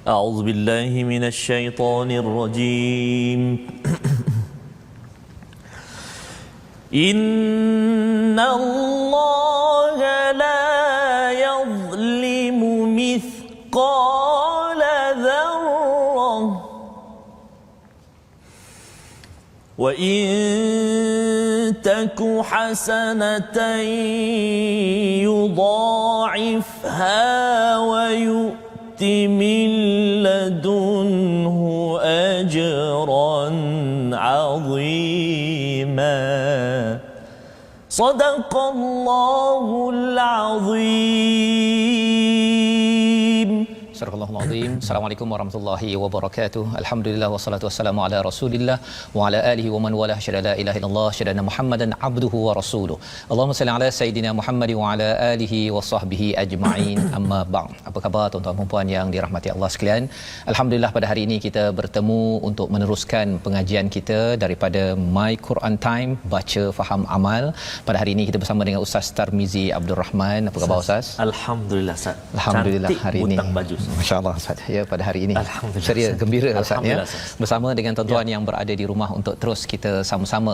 أعوذ بالله من الشيطان الرجيم إن الله لا يظلم مثقال ذرة وإن تك حسنة يضاعفها ويؤت من لدنه أجرا عظيما صدق الله العظيم. Astagfirullahal azim. Assalamualaikum warahmatullahi wabarakatuh. Alhamdulillah wassalatu wassalamu ala Rasulillah wa ala alihi wa man walah. Syada la ilaha illallah, syada Muhammadan abduhu wa rasuluh. Allahumma salli ala sayidina Muhammad wa ala alihi wa sahbihi ajma'in. Amma ba'd. Apa khabar tuan-tuan dan puan yang dirahmati Allah sekalian? Alhamdulillah pada hari ini kita bertemu untuk meneruskan pengajian kita daripada My Quran Time, baca faham amal. Pada hari ini kita bersama dengan Ustaz Tarmizi Abdul Rahman. Apa khabar Ustaz? Alhamdulillah Ustaz. Alhamdulillah hari ini. Baju. Masya-Allah Ustaz. Ya, pada hari ini ceria gembira Ustaz ya. Bersama dengan tuan-tuan yang berada di rumah untuk terus kita sama-sama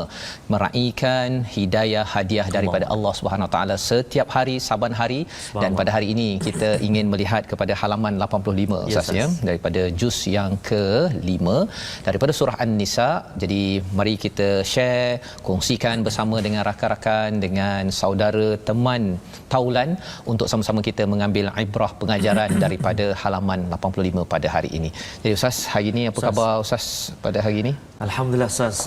meraihkan hidayah hadiah daripada Allah Subhanahu Wa Taala setiap hari saban hari. Dan pada hari ini kita ingin melihat kepada halaman 85 Ustaz ya, daripada juz yang ke-5 daripada surah An-Nisa. Jadi mari kita share, kongsikan bersama dengan rakan-rakan, dengan saudara, teman taulan untuk sama-sama kita mengambil ibrah pengajaran daripada halaman 85 pada hari ini. Jadi Ustaz, hari ini apa khabar Ustaz pada hari ini? Alhamdulillah Ustaz,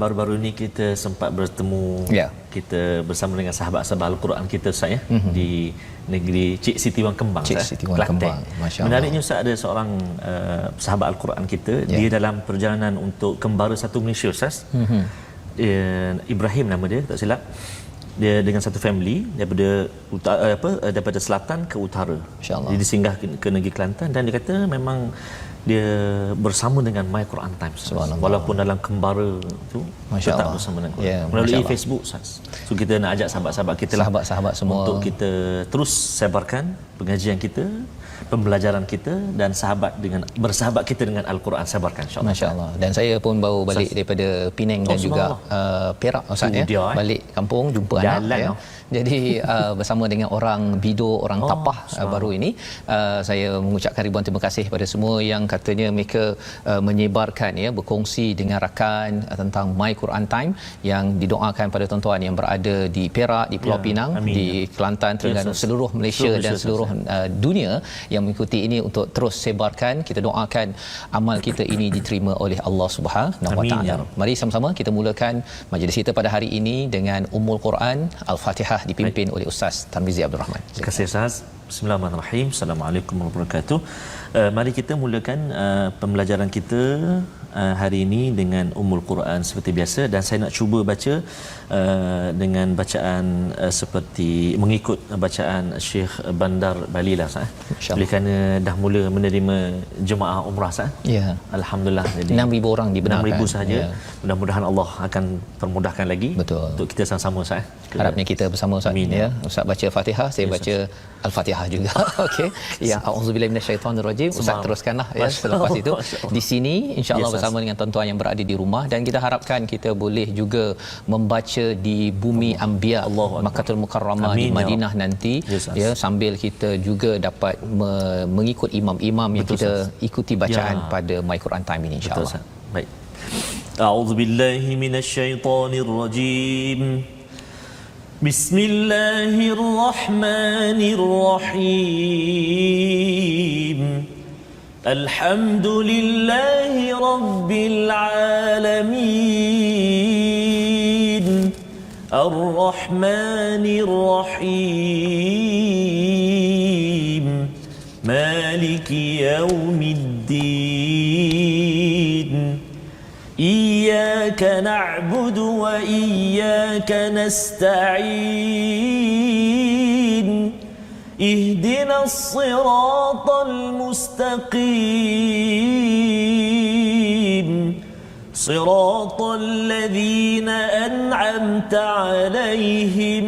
baru-baru ini kita sempat bertemu kita bersama dengan sahabat-sahabat Al-Quran kita Ustaz ya, di negeri Cik Siti Wang Kembang, Cik Siti Wang Kembang. Masya-Allah. Menariknya Ustaz, ada seorang sahabat Al-Quran kita, dia dalam perjalanan untuk kembara satu Malaysia Ustaz. Ibrahim nama dia, tak silap. Dia dengan satu family daripada selatan ke utara. Dia singgah ke negeri Kelantan dan dia kata memang dia bersama dengan My Quran Times walaupun dalam kembara tu tetap bersama dengan Quran melalui Facebook Ustaz. So kita nak ajak sahabat-sahabat kita sahabat-sahabat semua untuk kita terus sebarkan pengajian kita, pembelajaran kita, dan bersahabat kita dengan Al-Quran, sebarkan insya-Allah. Masya-Allah. Dan saya pun baru balik daripada Penang dan juga Perak Ustaz ya. Balik kampung jumpa anak ya. Jadi bersama dengan orang Bido, orang Tapah baru ini, saya mengucapkan ribuan terima kasih kepada semua yang katanya mereka menyebarkan ya, berkongsi dengan rakan tentang My Quran Time yang didoakan pada tuan-tuan yang berada di Perak, di Pulau Pinang, di Kelantan, Terengganu, seluruh Malaysia dan seluruh dunia yang mengikuti ini untuk terus sebarkan. Kita doakan amal kita ini diterima oleh Allah Subhanahu Wa Taala. Mari sama-sama kita mulakan majlis kita pada hari ini dengan Ummul Quran Al-Fatihah dipimpin oleh Ustaz Tarmizi Abdul Rahman. Terima kasih Ustaz. Bismillahirrahmanirrahim. Assalamualaikum warahmatullahi wabarakatuh. Mari kita mulakan pembelajaran kita hari ini dengan Ummul Quran seperti biasa, dan saya nak cuba baca dengan bacaan seperti mengikut bacaan Syekh Bandar Balilah sah. Oleh kerana dah mula menerima jemaah umrah sah. Ya. Alhamdulillah, jadi 6,000 orang dibenarkan. 6,000 sahaja. Mudah-mudahan Allah akan permudahkan lagi. Betul. Untuk kita sama-sama sah. Harapnya kita bersama Ustaz ya. Ustaz baca Fatihah, saya baca Al-Fatihah juga. Okey. Ya, auzubillahi minasyaitonirrajim. Ustaz teruskanlah ya selepas itu. Di sini insya-Allah bersama dengan tuan-tuan yang berada di rumah, dan kita harapkan kita boleh juga membaca di bumi Anbiya, Makkahul Mukarramah di Madinah nanti ya, sambil kita juga dapat mengikut imam-imam yang kita ikuti bacaan pada My Quran Time ini insya-Allah. Baik. A'udzubillahi minasyaitonirrajim. Bismillahirrahmanirrahim. Alhamdulillahi Rabbil Alamin. Ar-Rahmanir Rahim. Maliki Yawmiddin. إياك نعبد وإياك نستعين اهدنا الصراط المستقيم صراط الذين أنعمت عليهم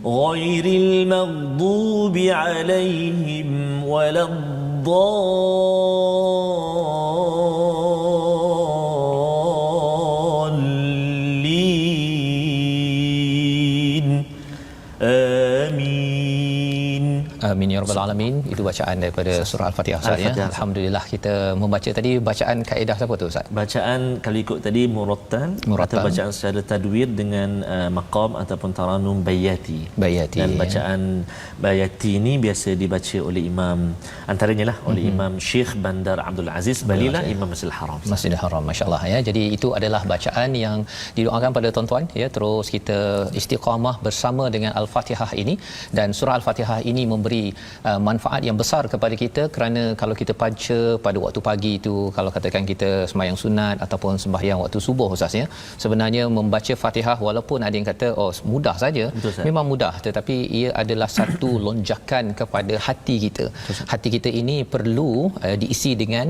غير المغضوب عليهم ولا الضالين الضالين آمين. Amin ya rabbal alamin. Itu bacaan daripada surah Al-Fatihah Ustaz ya. Alhamdulillah kita membaca tadi bacaan kaedah siapa tu Ustaz? Bacaan kalau ikut tadi murattal atau bacaan secara tadwir dengan maqam ataupun taranum bayati. Dan bacaan bayati ini biasa dibaca oleh imam antaranya lah oleh Imam Syekh Bandar Abdul Aziz Balilah Imam Masjidil Haram. Masjidil Haram masya-Allah ya. Jadi itu adalah bacaan yang didoakan pada tuan-tuan ya, terus kita istiqamah bersama dengan Al-Fatihah ini, dan surah Al-Fatihah ini memberi manfaat yang besar kepada kita, kerana kalau kita baca pada waktu pagi itu, kalau katakan kita sembahyang sunat ataupun sembahyang waktu subuh Ustaz ya, sebenarnya membaca Fatihah walaupun ada yang kata oh mudah saja, memang mudah, tetapi ia adalah satu lonjakan kepada hati kita. Hati kita ini perlu diisi dengan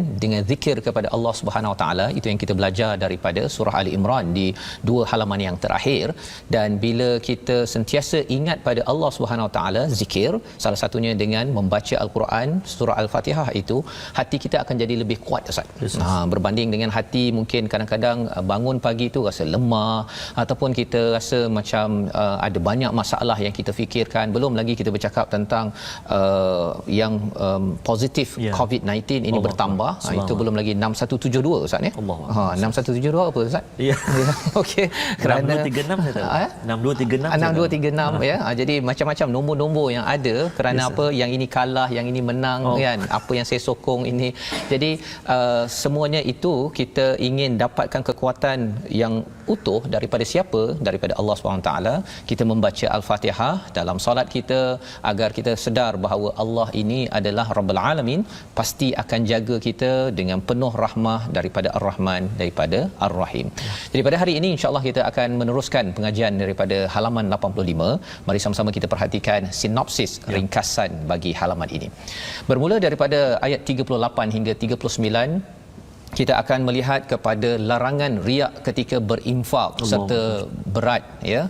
zikir kepada Allah Subhanahu Wa Taala. Itu yang kita belajar daripada surah Ali Imran di 2 halaman yang terakhir. Dan bila kita sentiasa ingat pada Allah Subhanahu Wa Taala, zikir salah satunya dengan membaca Al-Quran, surah Al-Fatihah itu, hati kita akan jadi lebih kuat Ustaz. Berbanding dengan hati mungkin kadang-kadang bangun pagi itu rasa lemah, ataupun kita rasa macam ada banyak masalah yang kita fikirkan, belum lagi kita bercakap tentang yang positif COVID-19 ini bertambah. Itu belum lagi 6172 Ustaz ya. 6172 apa Ustaz? Ya. Okey, kerana 6236 saya tahu. 6236 ya. Jadi macam-macam nombor-nombor yang ada, kerana apa, yang ini kalah, yang ini menang kan, apa yang saya sokong ini. Jadi semuanya itu kita ingin dapatkan kekuatan yang utuh daripada siapa? Daripada Allah SWT. Kita membaca Al-Fatihah dalam solat kita agar kita sedar bahawa Allah ini adalah Rabbul Alamin, pasti akan jaga kita dengan penuh rahmah daripada Ar-Rahman, daripada Ar-Rahim. Jadi pada hari ini insya-Allah kita akan meneruskan pengajian daripada halaman 85. Mari sama-sama kita perhatikan sinopsis ringkasan bagi halaman ini. Bermula daripada ayat 38 hingga 39, kita akan melihat kepada larangan riak ketika berinfak serta berat ya,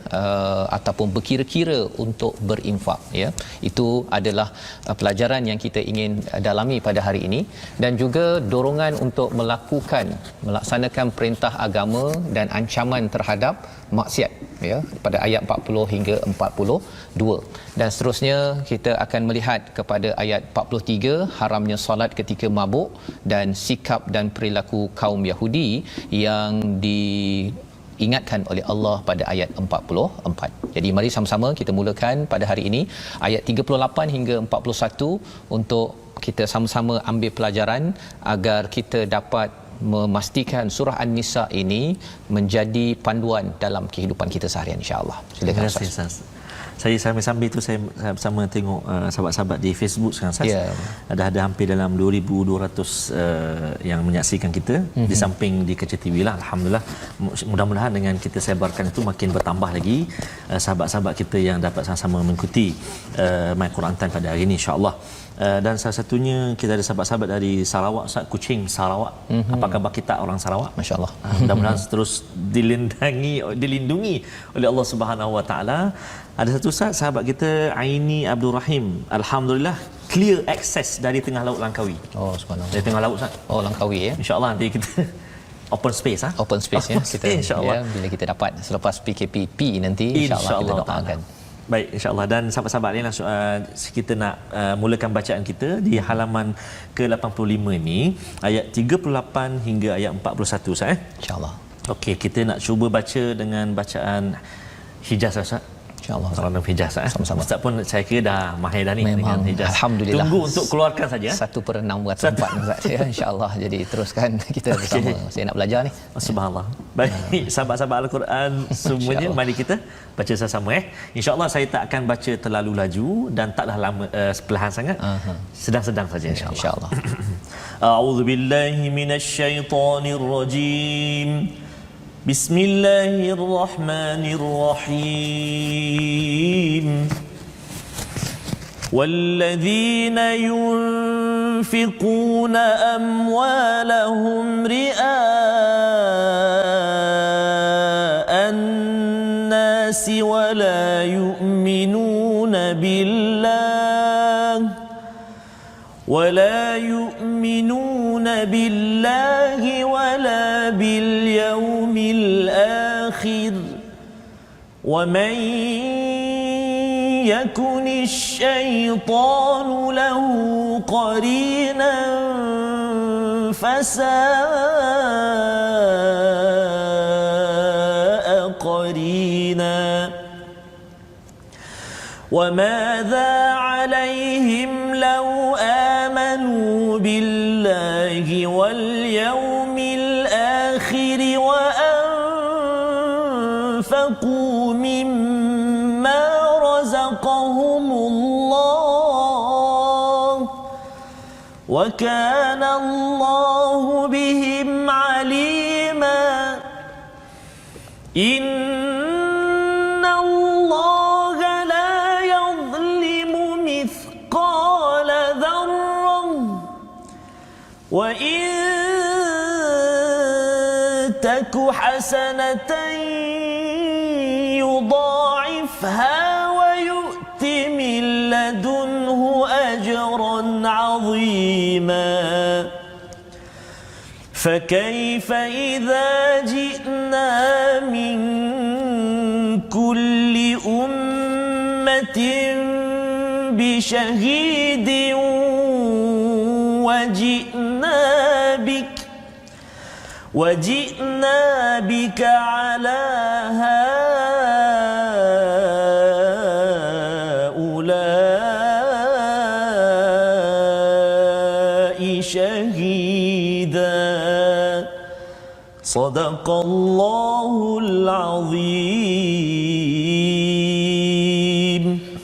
ataupun berkira-kira untuk berinfak ya. Itu adalah pelajaran yang kita ingin dalami pada hari ini, dan juga dorongan untuk melaksanakan perintah agama dan ancaman terhadap maksiat ya, pada ayat 40 hingga 42, dan seterusnya kita akan melihat kepada ayat 43 haramnya solat ketika mabuk, dan sikap dan perilaku kaum Yahudi yang diingatkan oleh Allah pada ayat 44. Jadi mari sama-sama kita mulakan pada hari ini ayat 38 hingga 41 untuk kita sama-sama ambil pelajaran agar kita dapat memastikan surah An-Nisa ini menjadi panduan dalam kehidupan kita seharian insya-Allah. Silakan Ustaz. Saya sambil-sambil tu saya bersama tengok sahabat-sahabat di Facebook sekarang Ustaz. Ada hampir dalam 2200 yang menyaksikan kita di samping di Kaca TV lah. Alhamdulillah, mudah-mudahan dengan kita sebarkan itu makin bertambah lagi sahabat-sahabat kita yang dapat sama-sama mengikuti My Quran Time pada hari ini insya-Allah. Dan salah satunya kita ada sahabat-sahabat dari Sarawak Ustaz, Kuching Sarawak. Apa khabar kita orang Sarawak? Masya-Allah. Mudah-mudahan terus dilindungi oleh Allah Subhanahu Wa Taala. Ada satu sahabat kita Aini Abdul Rahim, alhamdulillah clear access dari tengah laut Langkawi. Oh subhanallah. Dari tengah laut Ustaz. Oh Langkawi ya. Insya-Allah nanti kita open space open space ya kita insya-Allah ya, bila kita dapat selepas PKP nanti insya-Allah kita doakan. Baik, insya-Allah. Dan sahabat-sahabat ni langsung kita nak mulakan bacaan kita di halaman ke-85 ini, ayat 38 hingga ayat 41 Ustaz Insya-Allah. Okey, kita nak cuba baca dengan bacaan Hijaz Ustaz. InsyaAllah. Salam Hijaz Sama-sama. Ustaz pun saya kira dah mahir dah ni dengan Hijaz. Alhamdulillah. Tunggu untuk keluarkan saja. 1/6 Ustaz ya, insya-Allah. Jadi teruskan kita bersama. Saya nak belajar ni. Subhanallah. Baik, sahabat-sahabat Al-Quran semuanya, mari kita baca sama-sama insya-Allah. Saya tak akan baca terlalu laju dan taklah lama, perlahan sangat. Sedang-sedang saja insya-Allah. A'udzubillahi minasyaitonir rajim. Bismillahirrahmanirrahim. والذين ينفقون أموالهم رئاء الناس ولا يؤمنون بالله ولا يؤمنون بالله ولا باليوم الآخر ومن يكن الشيطان له قرينا فساء قرينا وماذا عليهم لو آمنوا بالله واليوم الآخر وأنفقوا مما رزقهم الله وكان الله بهم عليما إن الله لا يظلم مثقال ذرة وإن تك حسنة يضاعفها ويؤت من لدنه أجرا عظيما فكيف إذا جئنا من كل أمة بشهيد وجئنا بك على هؤلاء شهيدا صدق الله العظيم.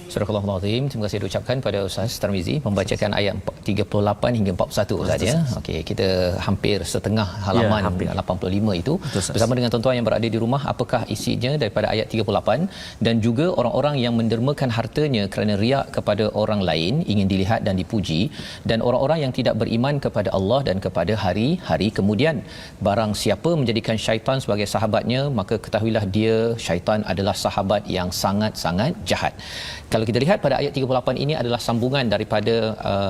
Surah Al-Azim. Terima kasih diucapkan pada Ustaz Tarmizi membacakan ayat 38 hingga 41 Ustaz ya. Okey, kita hampir setengah halaman 85 itu. Bersama dengan tuan-tuan yang berada di rumah, apakah isinya daripada ayat 38 dan juga orang-orang yang mendermakan hartanya kerana riak kepada orang lain, ingin dilihat dan dipuji, dan orang-orang yang tidak beriman kepada Allah dan kepada hari-hari kemudian. Barang siapa menjadikan syaitan sebagai sahabatnya, maka ketahuilah dia, syaitan adalah sahabat yang sangat-sangat jahat. Kalau kita lihat pada ayat 38 ini adalah sambungan daripada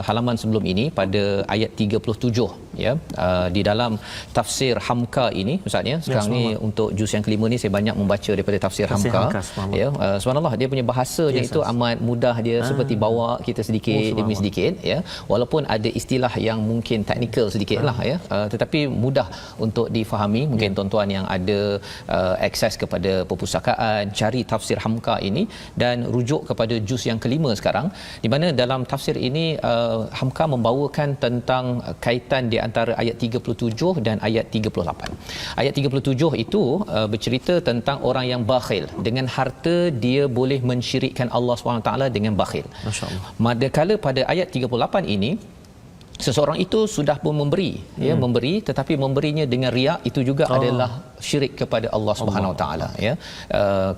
halaman sebelum ini pada ayat 37 ya. Di dalam tafsir Hamka ini Ustaz ya, sekarang ni untuk juz yang kelima ni saya banyak membaca daripada tafsir Hamka ya. Subhanallah, dia punya bahasanya itu amat mudah, dia seperti bawa kita sedikit demi sedikit ya, walaupun ada istilah yang mungkin teknikal sedikitlah ya, tetapi mudah untuk difahami. Mungkin tuan-tuan yang ada akses kepada perpustakaan, cari tafsir Hamka ini dan rujuk kepada juz yang kelima sekarang, di mana dalam tafsir ini Hamka membawakan tentang kaitan di antara ayat 37 dan ayat 38. Ayat 37 itu bercerita tentang orang yang bakhil. Dengan harta dia boleh mensyirikkan Allah SWT dengan bakhil. Masya-Allah. Manakala pada ayat 38 ini seseorang itu sudah pun memberi ya, memberi, tetapi memberinya dengan riak, itu juga adalah syirik kepada Allah Subhanahu Wa Taala ya.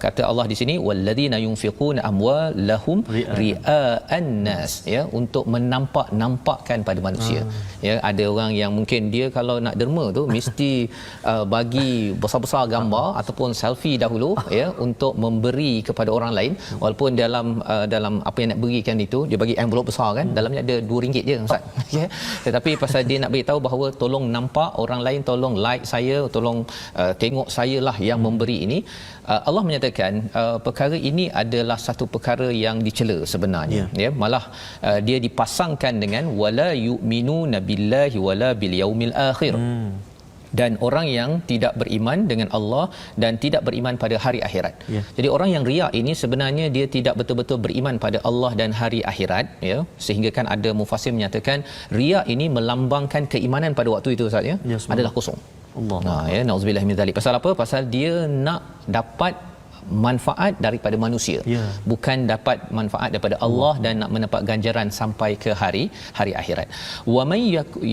Kata Allah di sini, walladzina yunfiquna amwalahum ria'an nas ya, untuk menampakkan pada manusia ya. Ada orang yang mungkin dia kalau nak derma tu mesti bagi besar-besar gambar ataupun selfie dahulu ya, untuk memberi kepada orang lain, walaupun dalam apa yang nak berikan itu dia bagi envelope besar kan, dalamnya ada RM2 je Ustaz ya. Tetapi pasal dia nak beritahu bahawa tolong nampak orang lain, tolong like saya, tolong tengok saya lah yang memberi ini, Allah menyatakan perkara ini adalah satu perkara yang dicela sebenarnya ya. Malah dia dipasangkan dengan wala yu'minuna billahi wala bil yaumil akhir. Dan orang yang tidak beriman dengan Allah dan tidak beriman pada hari akhirat. Jadi orang yang riak ini sebenarnya dia tidak betul-betul beriman pada Allah dan hari akhirat ya. Sehingga kan ada mufassir menyatakan riak ini melambangkan keimanan pada waktu itu Ustaz ya, adalah kosong. Allah. Ya, nauzubillah min zalik. Pasal apa? Pasal dia nak dapat manfaat daripada manusia, bukan dapat manfaat daripada Allah dan nak mendapat ganjaran sampai ke hari akhirat. Wa may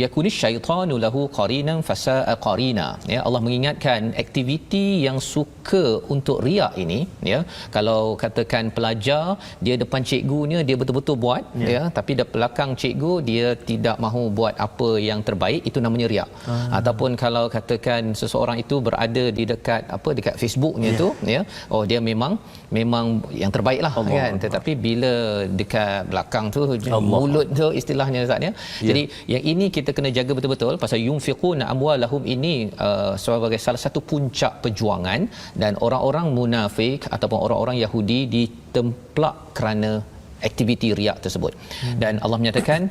yakuni syaitanu lahu qarinan fasa'a qarina ya. Allah mengingatkan aktiviti yang suka untuk riak ini ya. Kalau katakan pelajar dia depan cikgunya dia betul-betul buat ya, tapi di belakang cikgu dia tidak mahu buat apa yang terbaik, itu namanya riak. Ataupun kalau katakan seseorang itu berada di dekat Facebook-nya tu ya, oh dia memang yang terbaik lah kan. Tetapi bila dekat belakang tu mulut tu istilahnya Ustaz ya. Jadi yang ini kita kena jaga betul-betul pasal yunfiquna amwalahum ini sebagai salah satu puncak perjuangan, dan orang-orang munafik ataupun orang-orang Yahudi ditemplak kerana aktiviti riak tersebut. Dan Allah menyatakan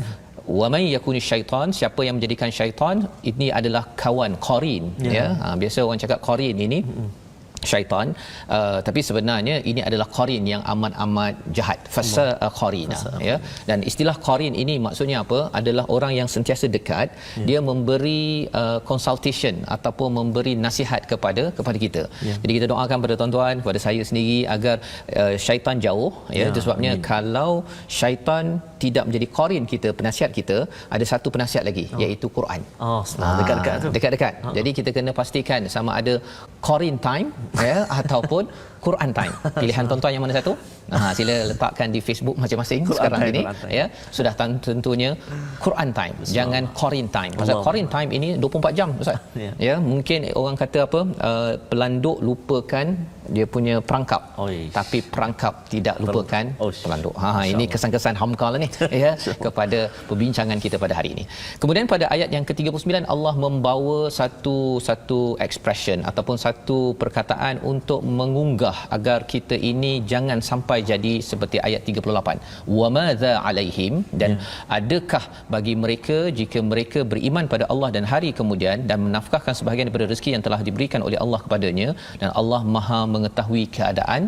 wa may yakuni syaitan, siapa yang menjadikan syaitan ini adalah kawan qarin ya. Biasa orang cakap qarin ini syaitan, tapi sebenarnya ini adalah qarin yang amat-amat jahat, fasa qarina ya. Dan istilah qarin ini maksudnya apa? Adalah orang yang sentiasa dekat, dia memberi consultation ataupun memberi nasihat kepada kita. Jadi kita doakan pada tuan-tuan, kepada saya sendiri agar syaitan jauh ya. Itu sebabnya kalau syaitan tidak menjadi qarin kita, penasihat kita, ada satu penasihat lagi iaitu Quran. Dekat-dekat tu. Dekat-dekat. Jadi kita kena pastikan sama ada qarin time ya ataupun Quran time. Pilihan tuan-tuan yang mana satu? Sila letakkan di Facebook masing-masing Quran sekarang ini ya. Sudah tentunya Quran time, jangan Qarin time. Pasal Qarin time ini 24 jam Ustaz. Ya, mungkin orang kata apa, pelanduk lupakan dia punya perangkap. Tapi perangkap tidak lupakan pelanduk. Ini kesan-kesan hamka lah ni ya kepada perbincangan kita pada hari ini. Kemudian pada ayat yang ke-39 Allah membawa satu expression ataupun satu perkataan untuk mengunggah agar kita ini jangan sampai jadi seperti ayat 38. Wa madza alaihim, dan adakah bagi mereka jika mereka beriman pada Allah dan hari kemudian dan menafkahkan sebahagian daripada rezeki yang telah diberikan oleh Allah kepadanya, dan Allah Maha mengetahui keadaan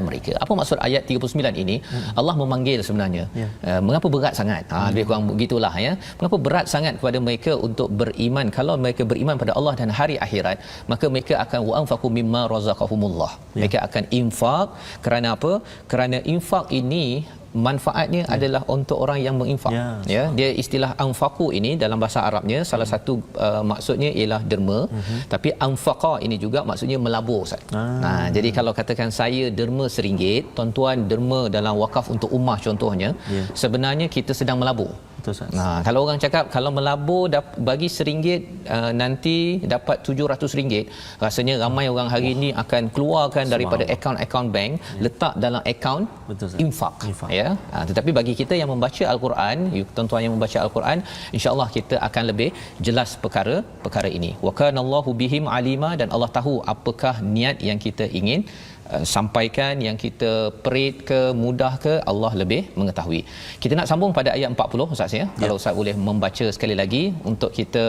mereka. Apa maksud ayat 39 ini? Allah memanggil sebenarnya. Mengapa berat sangat? Lebih kurang begitulah ya. Mengapa berat sangat kepada mereka untuk beriman? Kalau mereka beriman pada Allah dan hari akhirat, maka mereka akan wa anfaqu mimma razaqahumullah. Mereka akan infak. Kerana apa? Kerana infak ini manfaatnya adalah untuk orang yang menginfak ya. Dia istilah anfaqu ini dalam bahasa Arabnya salah satu maksudnya ialah derma, tapi anfaqa ini juga maksudnya melabur Ustaz. Jadi kalau katakan saya derma RM1, tuan-tuan derma dalam wakaf untuk ummah contohnya, sebenarnya kita sedang melabur. Kalau orang cakap kalau melabur bagi RM1 nanti dapat RM700, rasanya ramai orang hari ini akan keluarkan daripada akaun bank, letak dalam akaun infak ya. Tetapi bagi kita yang membaca Al-Quran, tuan-tuan yang membaca Al-Quran, insya-Allah kita akan lebih jelas perkara ini. Wa kanallahu bihim alima, dan Allah tahu apakah niat yang kita ingin sampaikan, yang kita perit ke mudah ke, Allah lebih mengetahui. Kita nak sambung pada ayat 40 Ustaz ya. Kalau Ustaz boleh membaca sekali lagi untuk kita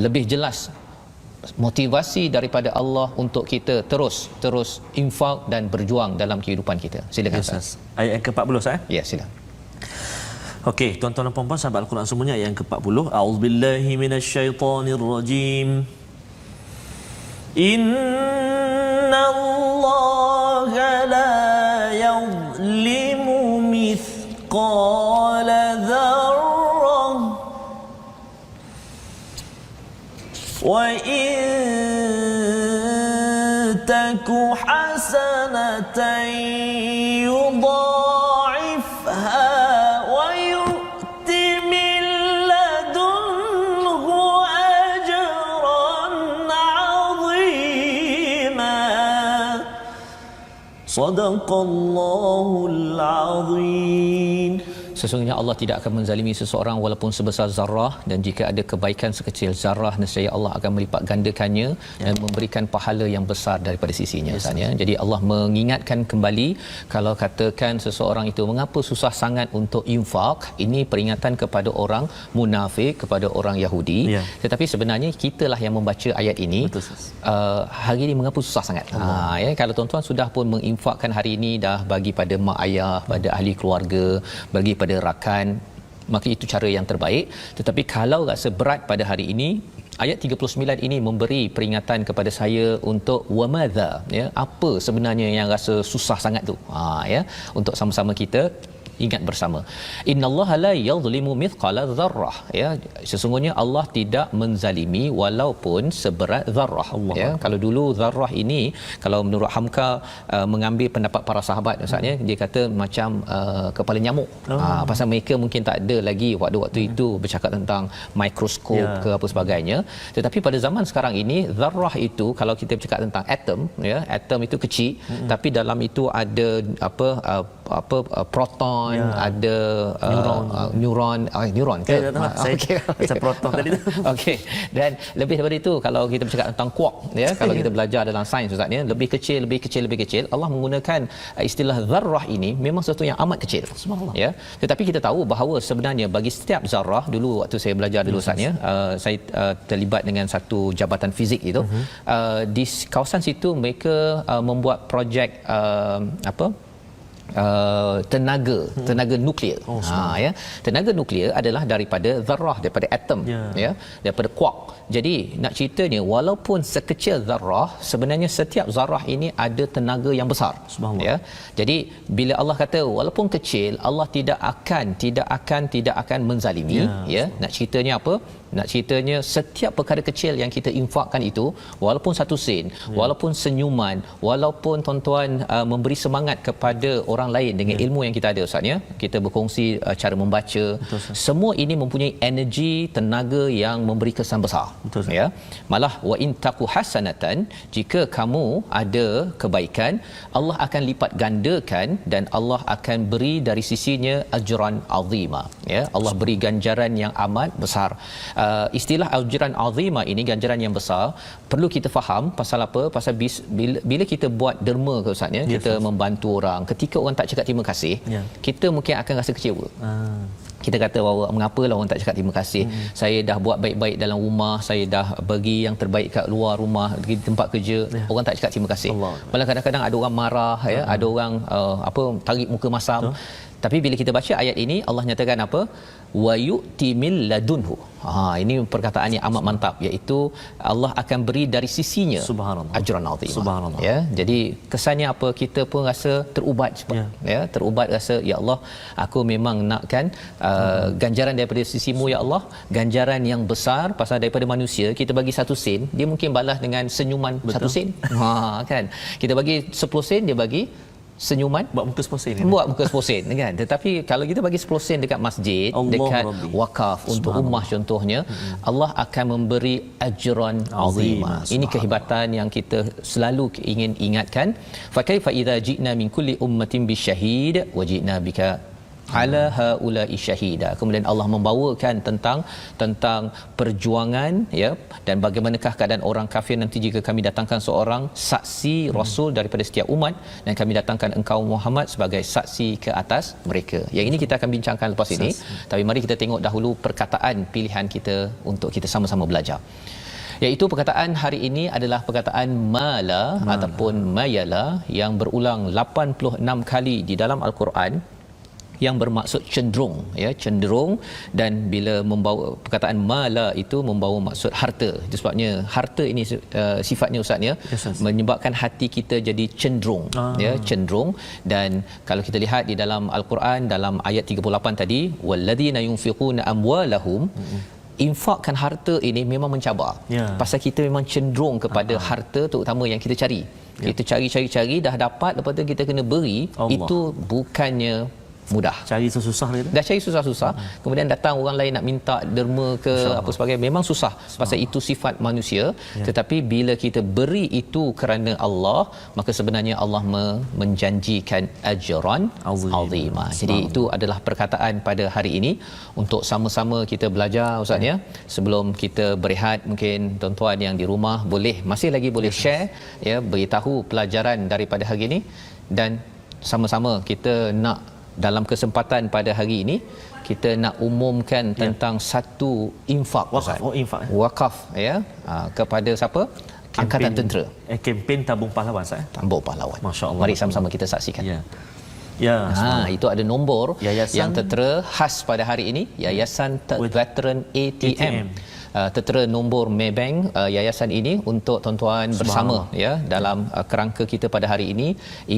lebih jelas motivasi daripada Allah untuk kita terus infak dan berjuang dalam kehidupan kita. Silakan Ustaz. Ayat yang ke-40 Ustaz. Ya, silakan. Okey, tuan-tuan dan puan-puan sahabat Al-Quran semuanya, ayat yang ke-40. A'udzubillahi minasyaitonirrajim. Innallaha la yuzlimu mithqala dzarrah wa in taku hasanatan yudha'ifha wa yu'ti min ladunhu ajran 'azima. Sadaqallahul 'azim. Sesungguhnya Allah tidak akan menzalimi seseorang walaupun sebesar zarah, dan jika ada kebaikan sekecil zarah, nescaya Allah akan melipat gandakannya dan memberikan pahala yang besar daripada sisinya. Jadi Allah mengingatkan kembali, kalau katakan seseorang itu mengapa susah sangat untuk infak, ini peringatan kepada orang munafik, kepada orang Yahudi. Tetapi sebenarnya kitalah yang membaca ayat ini. Hari ini mengapa susah sangat? Kalau tuan-tuan sudah pun menginfakkan hari ini, dah bagi pada mak ayah, pada ahli keluarga, bagi pada rakan, maka itu cara yang terbaik. Tetapi kalau rasa berat pada hari ini, ayat 39 ini memberi peringatan kepada saya untuk wamadha ya, apa sebenarnya yang rasa susah sangat tu. Untuk sama-sama kita ingat bersama. Innallaha la yadhlimu mithqala dzarrah, ya, sesungguhnya Allah tidak menzalimi walaupun seberat zarrah. Ya, kalau dulu zarrah ini, kalau menurut Hamka mengambil pendapat para sahabat Ustaz, ya, dia kata macam kepala nyamuk. Pasal mereka mungkin tak ada lagi waktu-waktu itu bercakap tentang mikroskop ke apa sebagainya. Tetapi pada zaman sekarang ini, zarrah itu kalau kita bercakap tentang atom, ya, atom itu kecil, tapi dalam itu ada proton, ada neuron ke macam proton tadi tu. Okey, dan lebih daripada itu, kalau kita bercakap tentang quark, ya, kalau kita belajar dalam sains Ustaz, ya, lebih kecil, Allah menggunakan istilah zarrah ini memang sesuatu yang amat kecil. Ya, tetapi kita tahu bahawa sebenarnya bagi setiap zarrah, dulu waktu saya belajar dulu Ustaz, ya, saya terlibat dengan satu jabatan fizik itu, di kawasan situ mereka membuat projek tenaga nuklear. Ya, tenaga nuklear adalah daripada zarrah, daripada atom, ya, daripada quark. Jadi nak ceritanya, walaupun sekecil zarrah, sebenarnya setiap zarrah ini ada tenaga yang besar. Ya, jadi bila Allah kata walaupun kecil, Allah tidak akan menzalimi. Ya, nak ceritanya apa? Nak ceritanya setiap perkara kecil yang kita infakkan itu, walaupun 1 sen, walaupun senyuman, walaupun tuan-tuan memberi semangat kepada orang lain dengan ilmu yang kita ada Ustaz, ya, kita berkongsi cara membaca, semua ini mempunyai energi, tenaga yang memberi kesan besar. Ya, malah wa in taqu hasanatan, jika kamu ada kebaikan, Allah akan lipat gandakan dan Allah akan beri dari sisinya ajran azima. Ya, Allah beri ganjaran yang amat besar. Istilah ajran azima ini, ganjaran yang besar, perlu kita faham pasal apa? Pasal bila kita buat derma ke Ustaz, ya, kita membantu orang, ketika orang tak cakap terima kasih, kita mungkin akan rasa kecewa. Kita kata bahawa mengapalah orang tak cakap terima kasih. Saya dah buat baik-baik dalam rumah, saya dah bagi yang terbaik kat luar rumah, di tempat kerja, orang tak cakap terima kasih. Malah kadang-kadang ada orang marah, ya, ada orang tarik muka masam. Tapi bila kita baca ayat ini, Allah nyatakan apa? Wa yu'ti min ladunhu. Ini perkataan yang amat mantap, iaitu Allah akan beri dari sisinya ajran azim. Subhanallah. Ya, jadi kesannya apa? Kita pun rasa terubat cepat. Ya, terubat, rasa ya Allah, aku memang nakkan ganjaran daripada sisimu ya Allah, ganjaran yang besar. Pasal daripada manusia, kita bagi 1 sen, dia mungkin balas dengan senyuman. 1 sen. Kan? Kita bagi 10 sen, dia bagi senyuman, buat muka 10 sen kan. Tetapi kalau kita bagi 10 sen dekat masjid, dekat wakaf untuk ummah contohnya, Allah akan memberi ajran azima. Ini kehebatan yang kita selalu ingin ingatkan. Fa kaifa idza ji'na min kulli ummatin bisyahid wa ji'na bika ala haula'i syahida. Kemudian Allah membawakan tentang perjuangan, ya, dan bagaimanakah keadaan orang kafir nanti jika kami datangkan seorang saksi rasul daripada setiap umat, dan kami datangkan engkau Muhammad sebagai saksi ke atas mereka. Yang ini kita akan bincangkan lepas ini. Tapi mari kita tengok dahulu perkataan pilihan kita untuk kita sama-sama belajar. Iaitu perkataan hari ini adalah perkataan mala ataupun mayala, yang berulang 86 kali di dalam Al-Quran, yang bermaksud cenderung, ya, cenderung. Dan bila membawa perkataan mala itu membawa maksud harta. Itu sebabnya harta ini sifatnya Ustaz, ya, menyebabkan hati kita jadi cenderung, ya, cenderung. Dan kalau kita lihat di dalam Al-Quran, dalam ayat 38 tadi, walladzina yunfiquna amwalahum, infakkan harta ini memang mencabar. Pasal kita memang cenderung kepada harta, terutama yang kita cari. Kita cari, dah dapat, lepas tu kita kena beri. Itu bukannya mudah. Cari susah gitu. Dah cari susah-susah, kemudian datang orang lain nak minta derma ke apa sebagainya, memang susah. Pasal itu sifat manusia. Tetapi bila kita beri itu kerana Allah, maka sebenarnya Allah menjanjikan ajran azima. Jadi itu adalah perkataan pada hari ini untuk sama-sama kita belajar Ustaz, ya. Sebelum kita berehat, mungkin tuan-tuan yang di rumah masih lagi boleh share, ya, beritahu pelajaran daripada hari ini, dan sama-sama kita nak dalam kesempatan pada hari ini kita nak umumkan tentang satu infak, wakaf, ya, kepada siapa? Angkatan Tentera. Kempen tabung pahlawan, tabung pahlawan. Masya-Allah. Mari sama-sama kita saksikan. Ya, itu ada nombor Yayasan yang tertera khas pada hari ini, Yayasan Veteran ATM. tertera nombor Maybank yayasan ini untuk tuan-tuan bersama ya dalam kerangka kita pada hari ini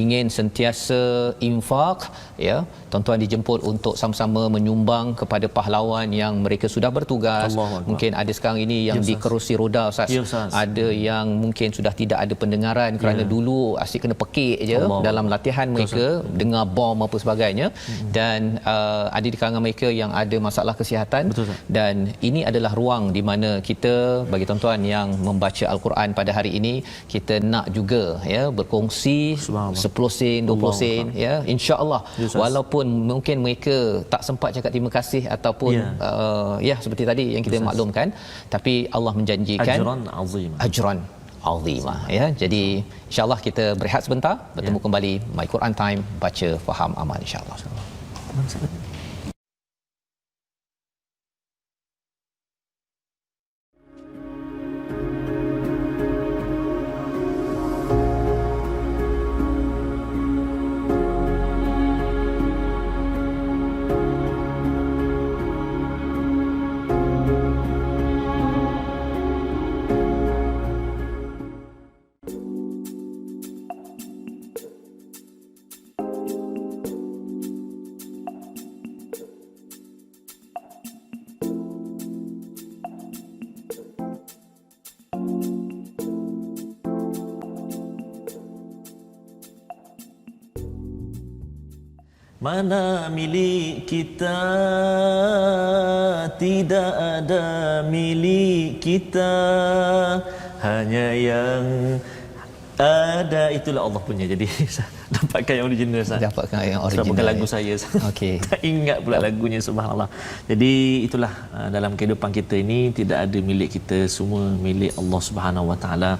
ingin sentiasa infak ya. Tuan-tuan dijemput untuk sama-sama menyumbang kepada pahlawan yang mereka sudah bertugas. Mungkin ada sekarang ini yang di kerusi roda Ustaz. Ada yang mungkin sudah tidak ada pendengaran kerana dulu asyik kena pekik je dalam latihan mereka dengar bom apa sebagainya. Dan ada di kalangan mereka yang ada masalah kesihatan. Dan ini adalah ruang di mana kita bagi tuan-tuan yang membaca Al-Quran pada hari ini, kita nak juga ya berkongsi 10 sen 20 sen ya, insya-Allah. Walaupun mungkin mereka tak sempat cakap terima kasih ataupun ya seperti tadi yang kita maklumkan, tapi Allah menjanjikan ajran azimah ya. Jadi insya-Allah kita berehat sebentar, bertemu kembali My Quran Time, baca faham amal insya-Allah. Mana milik kita, tidak ada milik kita, hanya yang ada itulah Allah punya. Jadi dapatkan yang original Ustaz. Dapatkan yang original. Bukan lagu saya. Okey. Tak ingat pula lagunya, subhanallah. Jadi itulah dalam kehidupan kita ini tidak ada milik kita, semua milik Allah Subhanahu Wa Taala.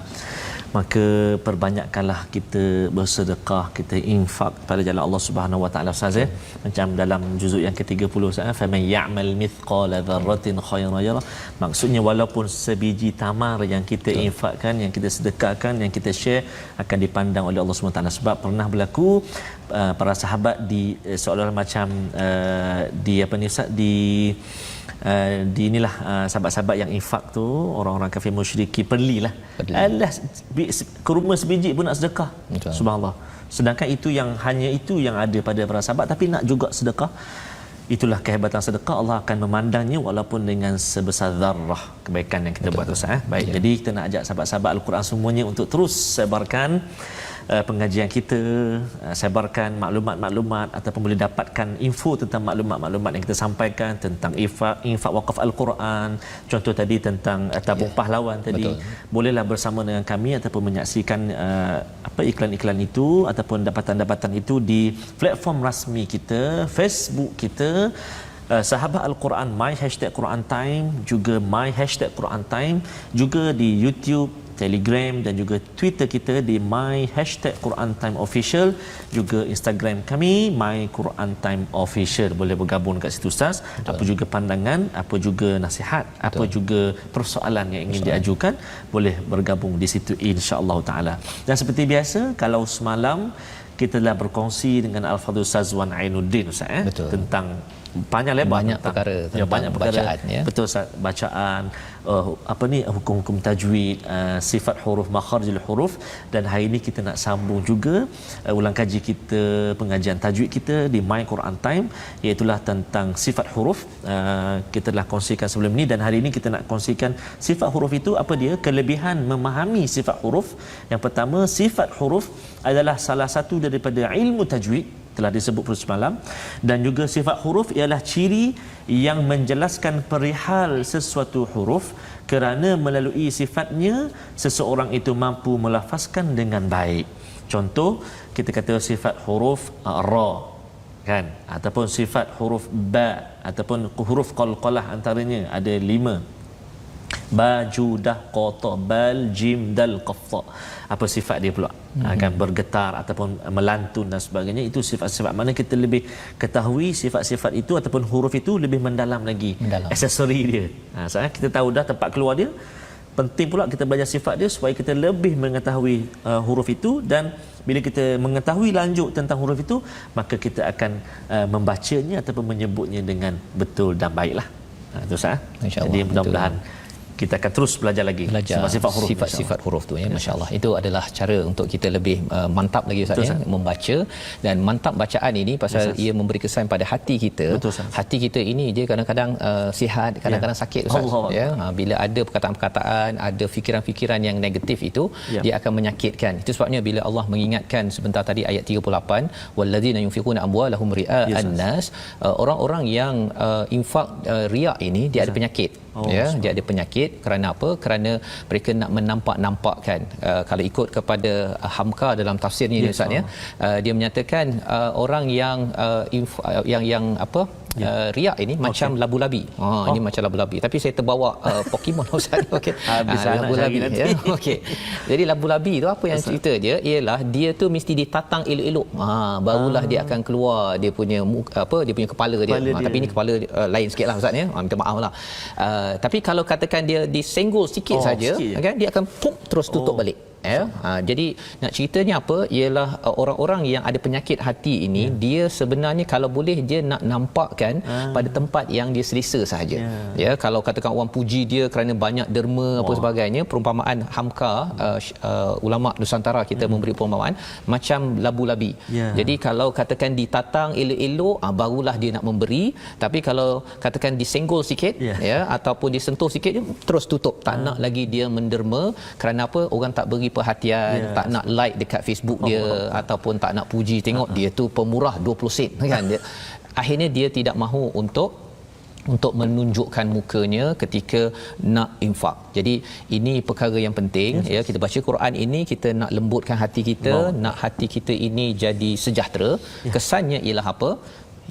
Maka perbanyakkanlah kita bersedekah, kita infak pada jalan Allah Subhanahu Wa Taala Ustaz ya. Macam dalam juzuk yang ke-30 Ustaz, faman ya'mal mithqala dzarratin khairan yarah. Maksudnya walaupun sebiji tamar yang kita infakkan, yang kita sedekahkan, yang kita share akan dipandang oleh Allah Subhanahu Wa Taala. Sebab pernah berlaku para sahabat di seolah-olah macam di apa ni Ustaz, di inilah sahabat-sahabat yang infak tu, orang-orang kafir musyriki perlilah. Alah kurma sebiji pun nak sedekah. Subhanallah. Sedangkan itu yang hanya itu yang ada pada para sahabat, tapi nak juga sedekah. Itulah kehebatan sedekah, Allah akan memandangnya walaupun dengan sebesar zarrah kebaikan yang kita buat Ustaz. Baik, jadi kita nak ajak sahabat-sahabat Al-Quran semuanya untuk terus sebarkan pengajian kita, sebarkan maklumat-maklumat ataupun boleh dapatkan info tentang maklumat-maklumat yang kita sampaikan tentang infak wakaf Al-Quran. Contoh tadi tentang tabung pahlawan tadi. Bolehlah bersama dengan kami ataupun menyaksikan iklan-iklan itu ataupun dapatan-dapatan itu di platform rasmi kita, Facebook kita, Sahabat Al-Quran My #Quran Time, juga My #Quran Time, juga di YouTube, Telegram dan juga Twitter kita di My #Quran Time Official, juga Instagram kami My Quran Time Official. Boleh bergabung kat situ Ustaz. Apa juga pandangan, apa juga nasihat, apa juga persoalan yang ingin diajukan, boleh bergabung di situ insya-Allah taala. Dan seperti biasa, kalau semalam kita telah berkongsi dengan Al-Fadhil Ustaz Wan Ainuddin Ustaz tentang banyak perkara tentang banyak perkara bacaan, ya. Betul Ustaz, bacaan hukum-hukum tajwid, sifat huruf, makharijul huruf. Dan hari ini kita nak sambung juga ulang kaji kita, pengajian tajwid kita di My Quran Time, iaitu tentang sifat huruf. Kita telah kongsikan sebelum ini dan hari ini kita nak kongsikan sifat huruf itu apa dia, kelebihan memahami sifat huruf. Yang pertama, sifat huruf adalah salah satu daripada ilmu tajwid, telah disebut pada semalam, dan juga sifat huruf ialah ciri yang menjelaskan perihal sesuatu huruf kerana melalui sifatnya seseorang itu mampu melafazkan dengan baik. Contoh, kita kata sifat huruf ra kan, ataupun sifat huruf ba ataupun huruf qalqalah, antaranya ada 5: ba, ju, dah, qata, bal, jim, dal, qafta. Apa sifat dia pula? Akan bergetar ataupun melantun dan sebagainya. Itu sifat-sifat mana kita lebih ketahui sifat-sifat itu ataupun huruf itu lebih mendalam lagi, aksesori dia. Kita tahu dah tempat keluar dia. Penting pula kita belajar sifat dia supaya kita lebih mengetahui huruf itu, dan bila kita mengetahui lanjut tentang huruf itu, maka kita akan membacanya ataupun menyebutnya dengan betul dan baiklah. Itu sah. Jadi mudah-mudahan kita akan terus belajar lagi sifat-sifat huruf tu ya, masya-Allah. Itu adalah cara untuk kita lebih mantap lagi Ustaz ya, membaca. Dan mantap bacaan ini pasal ia memberi kesan pada hati kita. Hati kita ini dia kadang-kadang sihat, kadang-kadang sakit Ustaz ya. Bila ada perkataan-perkataan, ada fikiran-fikiran yang negatif itu, dia akan menyakitkan. Itu sebabnya bila Allah mengingatkan sebentar tadi ayat 38, wallazina yunfiquna amwalahum ria'an nas, orang-orang yang infak riak ini dia ada penyakit. Dia ada penyakit kerana apa? Kerana mereka nak menampak-nampakkan. Kalau ikut kepada Hamka dalam tafsirnya Ustaz ya, dia menyatakan orang yang riak ini macam labu-labi. Ini macam labu-labi. Tapi saya terbawa Pokemon Ustaz. Okey. Labu-labi ya. Okey. Jadi labu-labi tu apa yang cerita dia ialah dia tu mesti ditatang elok-elok. Barulah dia akan keluar dia punya dia punya kepala dia. Tapi ini kepala lain sikitlah Ustaz ya. Minta maaflah. Tapi kalau katakan dia disenggol sikit saja kan, dia akan terus tutup balik. Jadi nak ceritanya apa ialah orang-orang yang ada penyakit hati ini, dia sebenarnya kalau boleh dia nak nampakkan pada tempat yang dia selesa sahaja. Kalau katakan orang puji dia kerana banyak derma apa sebagainya, perumpamaan Hamka ulama Nusantara kita memberi perumpamaan macam labu-labi. Jadi kalau katakan ditatang elok-elok, barulah dia nak memberi. Tapi kalau katakan disenggol sikit ataupun disentuh sikit, terus tutup, tak nak lagi dia menderma. Kerana apa? Orang tak beri perhatian, tak nak like dekat Facebook dia, ataupun tak nak puji, tengok dia tu pemurah 20 sen kan. Akhirnya dia tidak mahu untuk menunjukkan mukanya ketika nak infak. Jadi ini perkara yang penting ya, kita baca Quran ini kita nak lembutkan hati kita, nak hati kita ini jadi sejahtera. Kesannya ialah apa?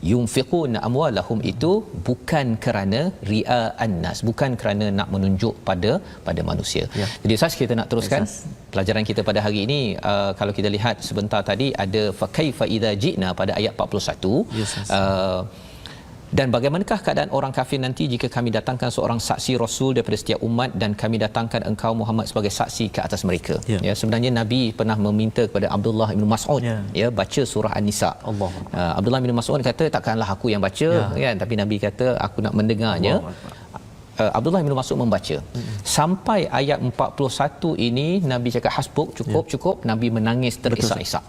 Yunfiquna amwalahum itu bukan kerana ria'an nas, bukan kerana nak menunjuk pada manusia. Jadi Ustaz, kita nak teruskan pelajaran kita pada hari ini. Kalau kita lihat sebentar tadi ada fa kaifa idza ji'na pada ayat 41. Dan bagaimanakah keadaan orang kafir nanti jika kami datangkan seorang saksi Rasul daripada setiap umat dan kami datangkan engkau Muhammad sebagai saksi ke atas mereka. Sebenarnya Nabi pernah meminta kepada Abdullah bin Mas'ud baca surah An-Nisa. Abdullah bin Mas'ud kata takkanlah aku yang baca kan, tapi Nabi kata aku nak mendengarnya. Abdullah bin Mas'ud membaca sampai ayat 41 ini, Nabi cakap hasbuk, cukup. Nabi menangis terisak-isak.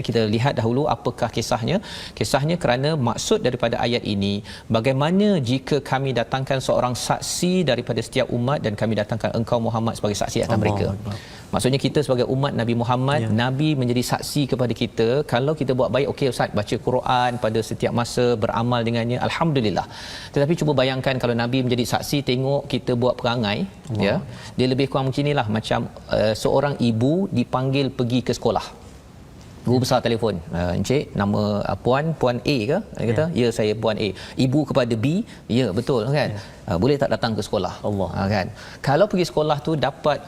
Kita lihat dahulu apakah kisahnya. Kisahnya kerana maksud daripada ayat ini, bagaimana jika kami datangkan seorang saksi daripada setiap umat dan kami datangkan engkau Muhammad sebagai saksi atas mereka. Maksudnya kita sebagai umat Nabi Muhammad, Nabi menjadi saksi kepada kita. Kalau kita buat baik, okey Ustaz, baca Quran pada setiap masa, beramal dengannya, alhamdulillah. Tetapi cuba bayangkan kalau Nabi menjadi saksi, tengok kita buat perangai, dia lebih kurang macam inilah, macam seorang ibu dipanggil pergi ke sekolah. Guru besar telefon, encik nama puan A ke? Dia kata, ya saya puan A. Ibu kepada B, ya betul kan? Boleh tak datang ke sekolah? Kan? Kalau pergi sekolah tu dapat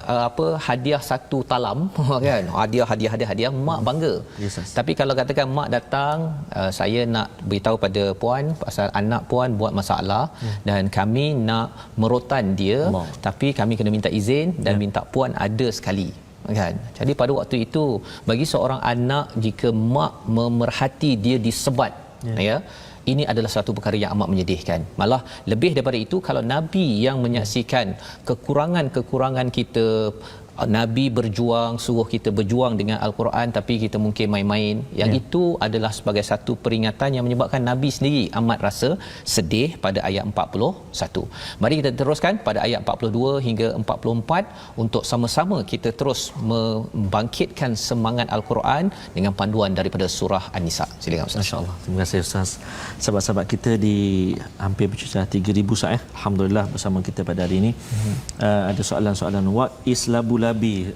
hadiah satu talam kan? Hadiah, mak bangga. Tapi kalau katakan mak datang, saya nak beritahu pada puan pasal anak puan buat masalah dan kami nak merotan dia, tapi kami kena minta izin dan minta puan ada sekali. Kan? Jadi pada waktu itu bagi seorang anak, jika mak memerhati dia disebat, ini adalah satu perkara yang amat menyedihkan. Malah lebih daripada itu, kalau Nabi yang menyaksikan kekurangan-kekurangan kita, Nabi berjuang, suruh kita berjuang dengan Al-Quran, tapi kita mungkin main-main. Yang itu adalah sebagai satu peringatan yang menyebabkan Nabi sendiri amat rasa sedih pada ayat 41. Mari kita teruskan pada ayat 42 hingga 44 untuk sama-sama kita terus membangkitkan semangat Al-Quran dengan panduan daripada surah An-Nisa. Silakan Ustaz. Masya-Allah. Terima kasih Ustaz. Sahabat-sahabat kita di hampir bercecah 3,000 Ustaz Alhamdulillah bersama kita pada hari ini. Ada soalan-soalan, what is labu-labi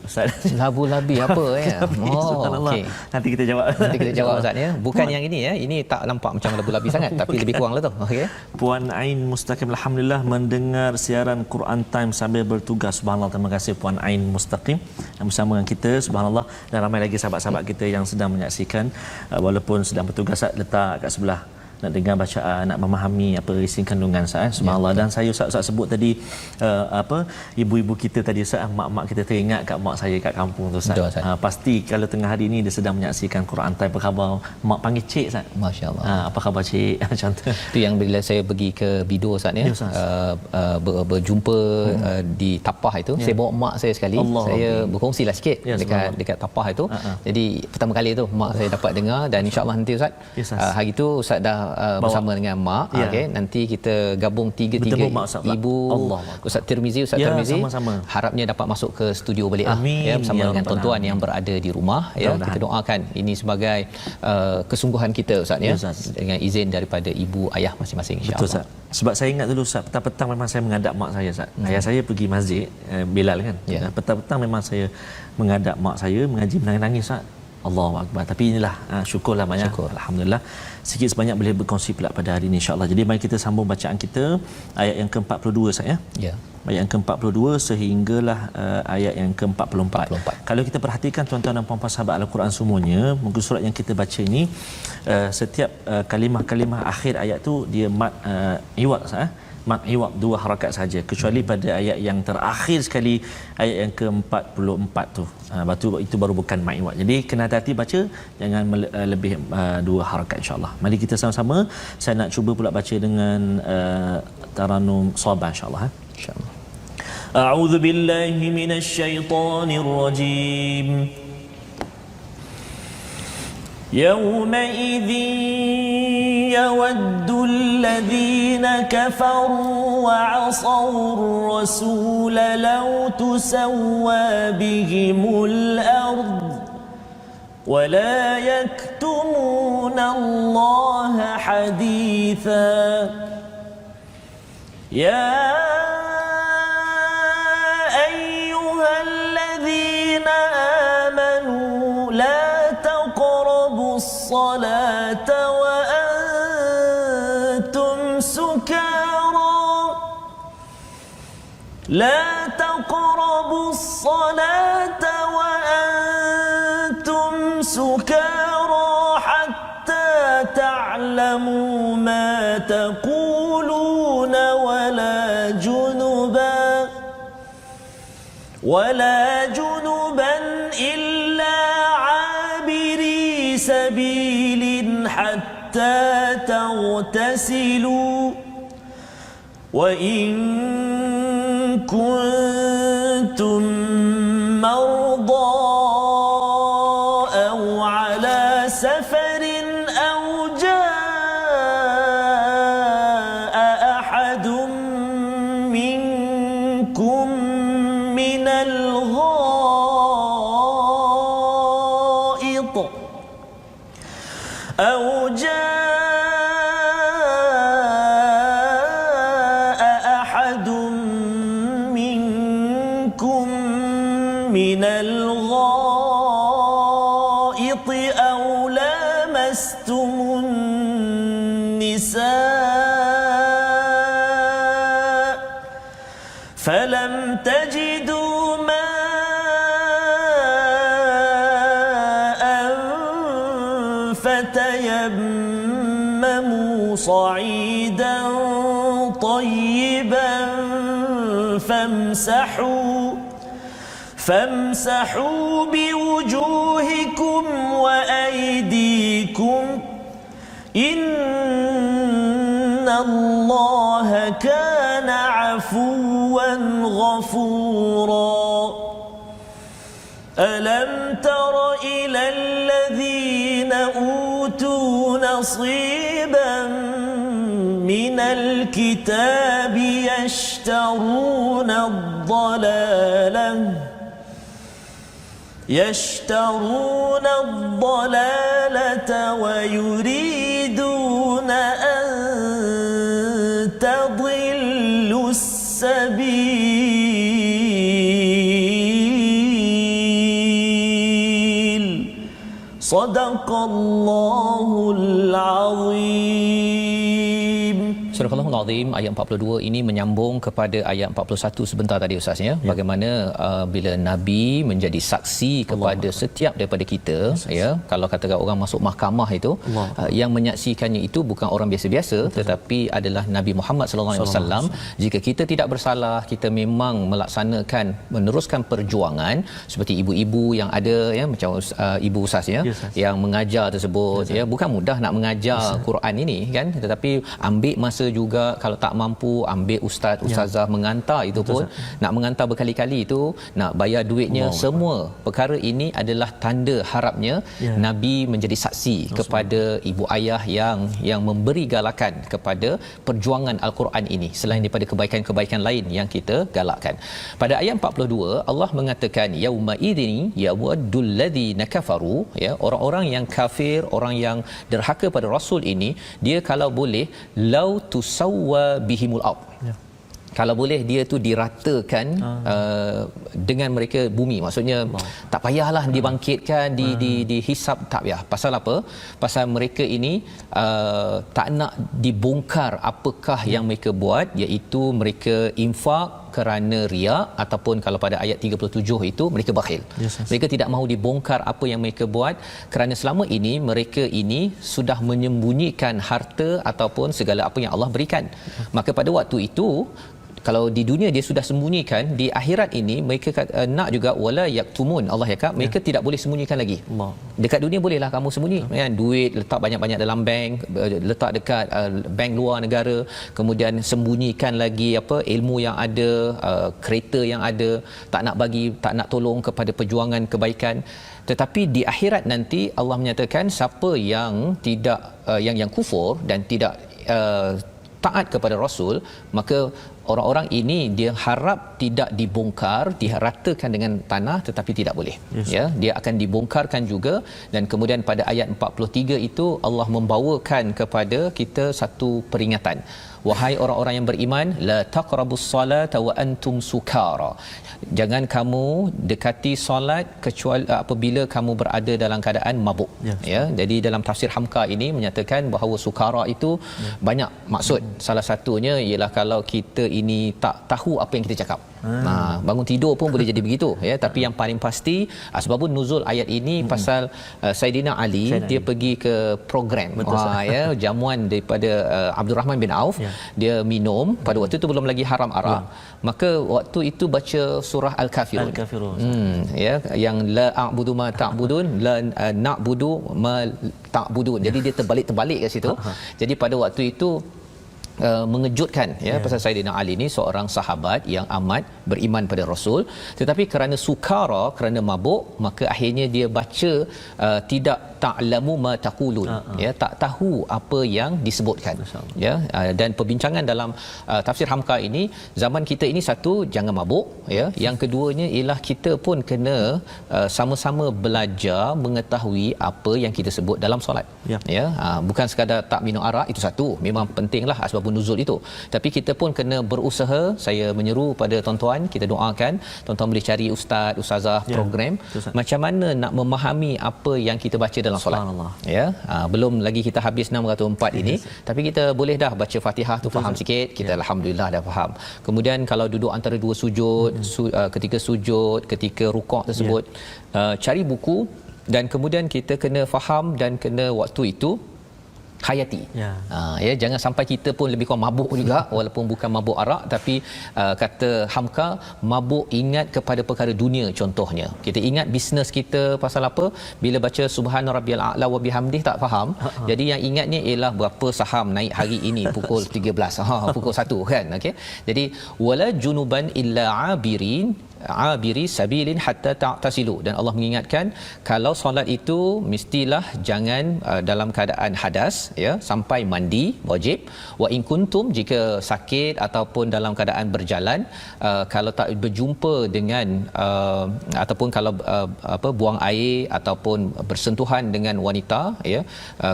Ustaz? Labu-labi apa ya? Okey. Nanti kita jawab Ustaz ya. Bukan yang ini ya. Ini tak nampak macam labu-labi sangat, tapi lebih kuranglah tu. Okey. Puan Ain Mustaqim, alhamdulillah mendengar siaran Quran Time sambil bertugas. Subhanallah, terima kasih Puan Ain Mustaqim yang bersama dengan kita. Subhanallah, dan ramai lagi sahabat-sahabat kita yang sedang menyaksikan walaupun sedang bertugas, letak kat sebelah nak dengar bacaan, nak memahami apa isi kandungan Ustaz. Subhanallah. Dan saya Ustaz sebut tadi ibu-ibu kita tadi Ustaz, mak-mak kita teringat kat mak saya kat kampung tu Ustaz. Pasti kalau tengah hari ni dia sedang menyaksikan Quran time, apa khabar, mak panggil cik Ustaz. Masya-Allah. Apa khabar cik, macam tu. Itu yang bila saya pergi ke Bido Ustaz ya, berjumpa di Tapah itu, saya bawa mak saya sekali. Saya berkongsilah sikit dekat Tapah itu. Jadi pertama kali tu mak saya dapat dengar, dan insya-Allah nanti Ustaz, hari tu Ustaz dah bersama dengan mak, okey, nanti kita gabung tiga-tiga ibu Ustaz Tirmizi, sama-sama. Harapnya dapat masuk ke studio balik ya, bersama dengan tuan-tuan yang berada di rumah ya. Kita doakan ini sebagai kesungguhan kita Ustaz ya, dengan izin daripada ibu ayah masing-masing insya-Allah. Betul Ustaz. Sebab saya ingat dulu Ustaz, petang-petang memang saya menghadap mak saya Ustaz. Ayah saya pergi masjid Bilal kan. Petang-petang memang saya menghadap mak saya mengaji, menangis Ustaz. Allahu akbar. Tapi inilah syukurlah mak ya. Alhamdulillah sikit sebanyak boleh berkongsi pula pada hari ini insya-Allah. Jadi mari kita sambung bacaan kita ayat yang ke-42 Ustaz ya. Ya. Ayat yang ke-42 sehinggalah ayat yang ke-44. Kalau kita perhatikan tuan-tuan dan puan-puan sahabat Al-Quran semuanya, muka surat yang kita baca ini setiap kalimah-kalimah akhir ayat tu dia mat iwad Ustaz. Mat iwab 2 harakat saja, kecuali pada ayat yang terakhir sekali, ayat yang ke-44 tu. Batu itu baru bukan mat iwab. Jadi kena hati-hati baca, jangan lebih 2 harakat insya-Allah. Mari kita sama-sama, saya nak cuba pula baca dengan taranum Sabah insya-Allah. Insya-Allah. A'udzu billahi minasyaitonir rajim. يومئذ يود الذين كفروا وعصوا الرسول لو تسوى بهم الأرض ولا يكتمون الله حديثا يا أيها الذين آمنوا لا تقربوا الصلاة وأنتم سكارى لا تقربوا الصلاة وأنتم سكارى حتى تعلموا ما تقولون ولا جنبا إلا عابري سبيل حتى تغتسلوا وإن كنتم مرضى أو على سفر أو جاء أحد منكم من الغائط أو جاء أحد منكم من الغائط أو لامستم النساء فلم تجدوا ماء فتيمموا صعيدا طيبا فامسحوا بوجوهكم وأيديكم إن الله كان عفوا غفورا ألم تر إلى الذين أوتوا نصيبا من الكتاب يشترون الضلالة ويريدون أن تضلوا السبيل صدق الله العظيم. Surah Al-Azim ayat 42 ini menyambung kepada ayat 41 sebentar tadi Ustaz ya. Bagaimana bila Nabi menjadi saksi kepada setiap daripada kita ya. Kalau katakan orang masuk mahkamah itu yang menyaksikannya itu bukan orang biasa-biasa tetapi adalah Nabi Muhammad sallallahu alaihi wasallam. Jika kita tidak bersalah, kita memang meneruskan perjuangan seperti ibu-ibu yang ada ya macam ibu Ustaz ya yang mengajar tersebut ya. Bukan mudah nak mengajar Quran ini kan, tetapi ambil masa juga. Kalau tak mampu ambil ustazah mengantar itu pun nak mengantar berkali-kali itu nak bayar duitnya semua. Perkara ini adalah tanda harapnya Nabi menjadi saksi kepada ibu ayah yang memberi galakan kepada perjuangan Al-Quran ini selain daripada kebaikan-kebaikan lain yang kita galakkan. Pada ayat 42 Allah mengatakan yauma idzin yawaddul ladzina kafaru ya, orang-orang yang kafir, orang yang derhaka pada rasul ini, dia kalau boleh lau tusawwa bihimul ard ya. Kalau boleh dia tu diratakan dengan mereka bumi. Maksudnya tak payahlah dibangkitkan, dihisap, tak payah. Pasal apa? Pasal mereka ini tak nak dibongkar apakah yang mereka buat, iaitu mereka infak kerana riak, ataupun kalau pada ayat 37 itu mereka bakhil. Mereka tidak mahu dibongkar apa yang mereka buat kerana selama ini mereka ini sudah menyembunyikan harta ataupun segala apa yang Allah berikan. Maka pada waktu itu kalau di dunia dia sudah sembunyikan, di akhirat ini mereka nak juga wala yaktumun. Allah cakap mereka tidak boleh sembunyikan lagi. Dekat dunia bolehlah kamu sembunyi kan, duit letak banyak-banyak dalam bank, letak dekat bank luar negara, kemudian sembunyikan lagi apa ilmu yang ada, kereta yang ada, tak nak bagi, tak nak tolong kepada perjuangan kebaikan. Tetapi di akhirat nanti Allah menyatakan siapa yang tidak yang kufur dan tidak taat kepada Rasul, maka orang-orang ini dia harap tidak dibongkar, diratakan dengan tanah, tetapi tidak boleh. Ya, dia akan dibongkarkan juga. Dan kemudian pada ayat 43 itu Allah membawakan kepada kita satu peringatan. Wahai orang-orang yang beriman, la taqrabus salata wa antum sukara. Jangan kamu dekati solat kecuali apabila kamu berada dalam keadaan mabuk. Ya, jadi dalam tafsir Hamka ini menyatakan bahawa sukara itu banyak maksud. Salah satunya ialah kalau kita ini tak tahu apa yang kita cakap. Bangun tidur pun boleh jadi begitu ya, tapi yang paling pasti asbabun nuzul ayat ini pasal Saidina Ali dia pergi ke program ya jamuan daripada Abdul Rahman bin Auf. Dia minum pada waktu itu belum lagi haram arak. Maka waktu itu baca surah Al-Kafirun. Ya, yang la a'budu ma ta'budun, la na'budu ma ta'budun. Jadi dia terbalik kat situ. Jadi pada waktu itu mengejutkan ya pasal Saidina Ali ni seorang sahabat yang amat beriman pada Rasul, tetapi kerana sukara, kerana mabuk, maka akhirnya dia baca tidak ta'lamu ma taqulun, ya, tak tahu apa yang disebutkan ya. Dan perbincangan dalam tafsir Hamka ini, zaman kita ini satu, jangan mabuk ya, yang keduanya ialah kita pun kena sama-sama belajar mengetahui apa yang kita sebut dalam solat ya. Bukan sekadar tak minum arak, itu satu, memang pentinglah asbabun nuzul itu, tapi kita pun kena berusaha. Saya menyeru pada tuan-tuan, kita doakan tuan-tuan boleh cari ustazah program macam mana nak memahami apa yang kita baca dalam solat ya. Belum lagi kita habis 604 ini, tapi kita boleh dah baca Fatihah tu faham sikit, kita alhamdulillah dah faham. Kemudian kalau duduk antara dua sujud, ketika sujud, ketika rukuk tersebut, cari buku, dan kemudian kita kena faham dan kena waktu itu hayati. Ya, jangan sampai kita pun lebih kurang mabuk juga, walaupun bukan mabuk arak, tapi kata Hamka, mabuk ingat kepada perkara dunia. Contohnya kita ingat bisnes kita pasal apa, bila baca subhana rabbiyal a'la wa bihamdih tak faham, jadi yang ingatnya ialah berapa saham naik hari ini pukul 13 pukul 1 kan. Okey, jadi wala junuban illa abiri sabilin hatta ta'tasilu, dan Allah mengingatkan kalau solat itu mestilah jangan dalam keadaan hadas ya, sampai mandi wajib. Wa in kuntum, jika sakit ataupun dalam keadaan berjalan, kalau tak berjumpa dengan ataupun kalau buang air ataupun bersentuhan dengan wanita ya,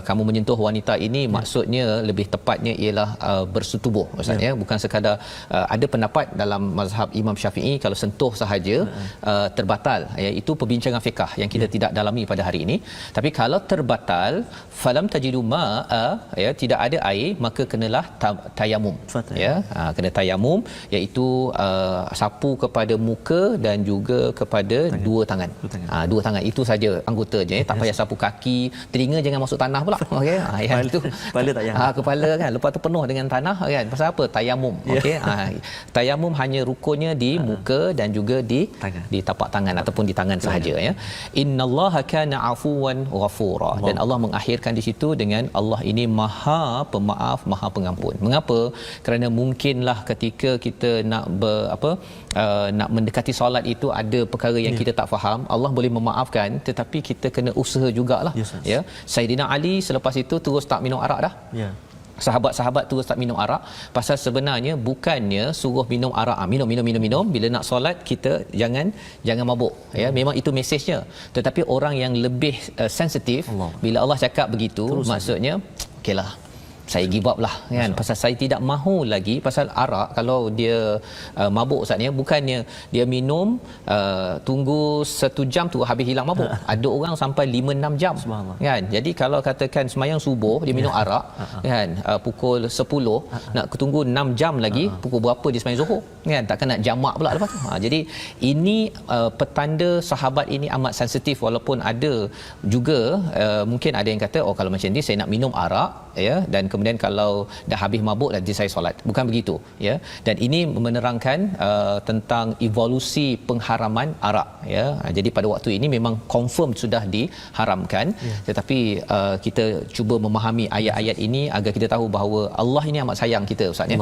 kamu menyentuh wanita ini, maksudnya lebih tepatnya ialah bersetubuh Ustaz ya, bukan sekadar ada pendapat dalam mazhab Imam Syafi'i kalau sentuh sahaja terbatal, iaitu perbincangan fiqh yang kita tidak dalami pada hari ini. Tapi kalau terbatal falam tajidu ma'a, tidak ada air, maka kenalah tayamum, kena tayamum, iaitu sapu kepada muka dan juga kepada dua tangan. Dua tangan itu saja anggotanya, tak payah sapu kaki, telinga jangan masuk tanah pula. Okey, itu kepala tak payah. Kepala kan lepas tu penuh dengan tanah kan. Pasal apa? Tayamum. Okey. Tayamum hanya rukunnya di muka dan juga di tapak tangan ataupun di tangan sahaja, ya. Innallaha kana afuwan ghafura. Dan Allah mengakhirkan di situ dengan Allah ini Maha Pemaaf, Maha Pengampun. Mengapa? Kerana mungkinlah ketika kita nak nak mendekati solat itu ada perkara yang kita tak faham, Allah boleh memaafkan, tetapi kita kena usaha jugalah. Ya. Saidina Ali selepas itu terus tak minum arak dah. Sahabat-sahabat terus tak minum arak, pasal sebenarnya bukannya suruh minum arak, minum bila nak solat kita jangan mabuk, ya. Memang itu mesejnya, tetapi orang yang lebih sensitif, bila Allah cakap begitu terus maksudnya okeylah, saya give up lah kan, pasal saya tidak mahu lagi. Pasal arak kalau dia mabuk Ustaz, bukannya dia minum tunggu 1 jam tu habis hilang mabuk. Ada orang sampai 5-6 jam kan. Jadi kalau katakan semayang subuh dia minum arak kan, pukul 10 nak tunggu 6 jam lagi, pukul berapa dia semayang zuhur kan, takkan nak jamak pula lepas tu. Jadi ini petanda sahabat ini amat sensitif, walaupun ada juga mungkin ada yang kata kalau macam ni saya nak minum arak, ya, dan kemudian kalau dah habis mabuk nanti saya solat. Bukan begitu, ya. Dan ini menerangkan tentang evolusi pengharaman arak, ya. Jadi pada waktu ini memang confirm sudah diharamkan, tetapi kita cuba memahami ayat-ayat ini agar kita tahu bahawa Allah ini amat sayang kita, Ustaz, ya.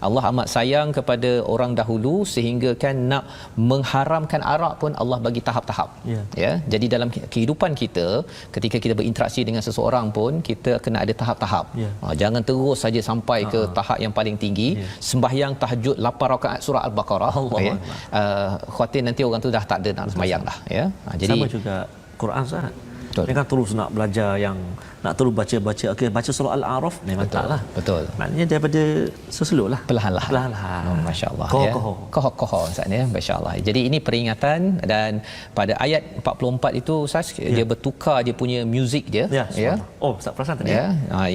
Allah amat sayang kepada orang dahulu sehingga kan nak mengharamkan arak pun Allah bagi tahap-tahap, ya. Jadi dalam kehidupan kita ketika kita berinteraksi dengan seseorang pun kita kena ada tahap-tahap. Jangan terus saja sampai ke tahap yang paling tinggi. Sembahyang tahajud 8 rakaat surah Al-Baqarah, ya. Khawatir nanti orang tu dah tak ada nak sembahyang dah, ya. Jadi sama juga Quran, Ustaz. Dia kan terus nak belajar yang nak terus baca. Okey, baca surah Al-A'raf memang taklah. Betul. Maknanya daripada seselok lah. Perlahan-lahan. Masya-Allah. Koh Ustaz, ya. Masya-Allah. Jadi ini peringatan, dan pada ayat 44 itu Ustaz, dia bertukar dia punya muzik dia, ya. Oh, Ustaz perasan tadi. Ya.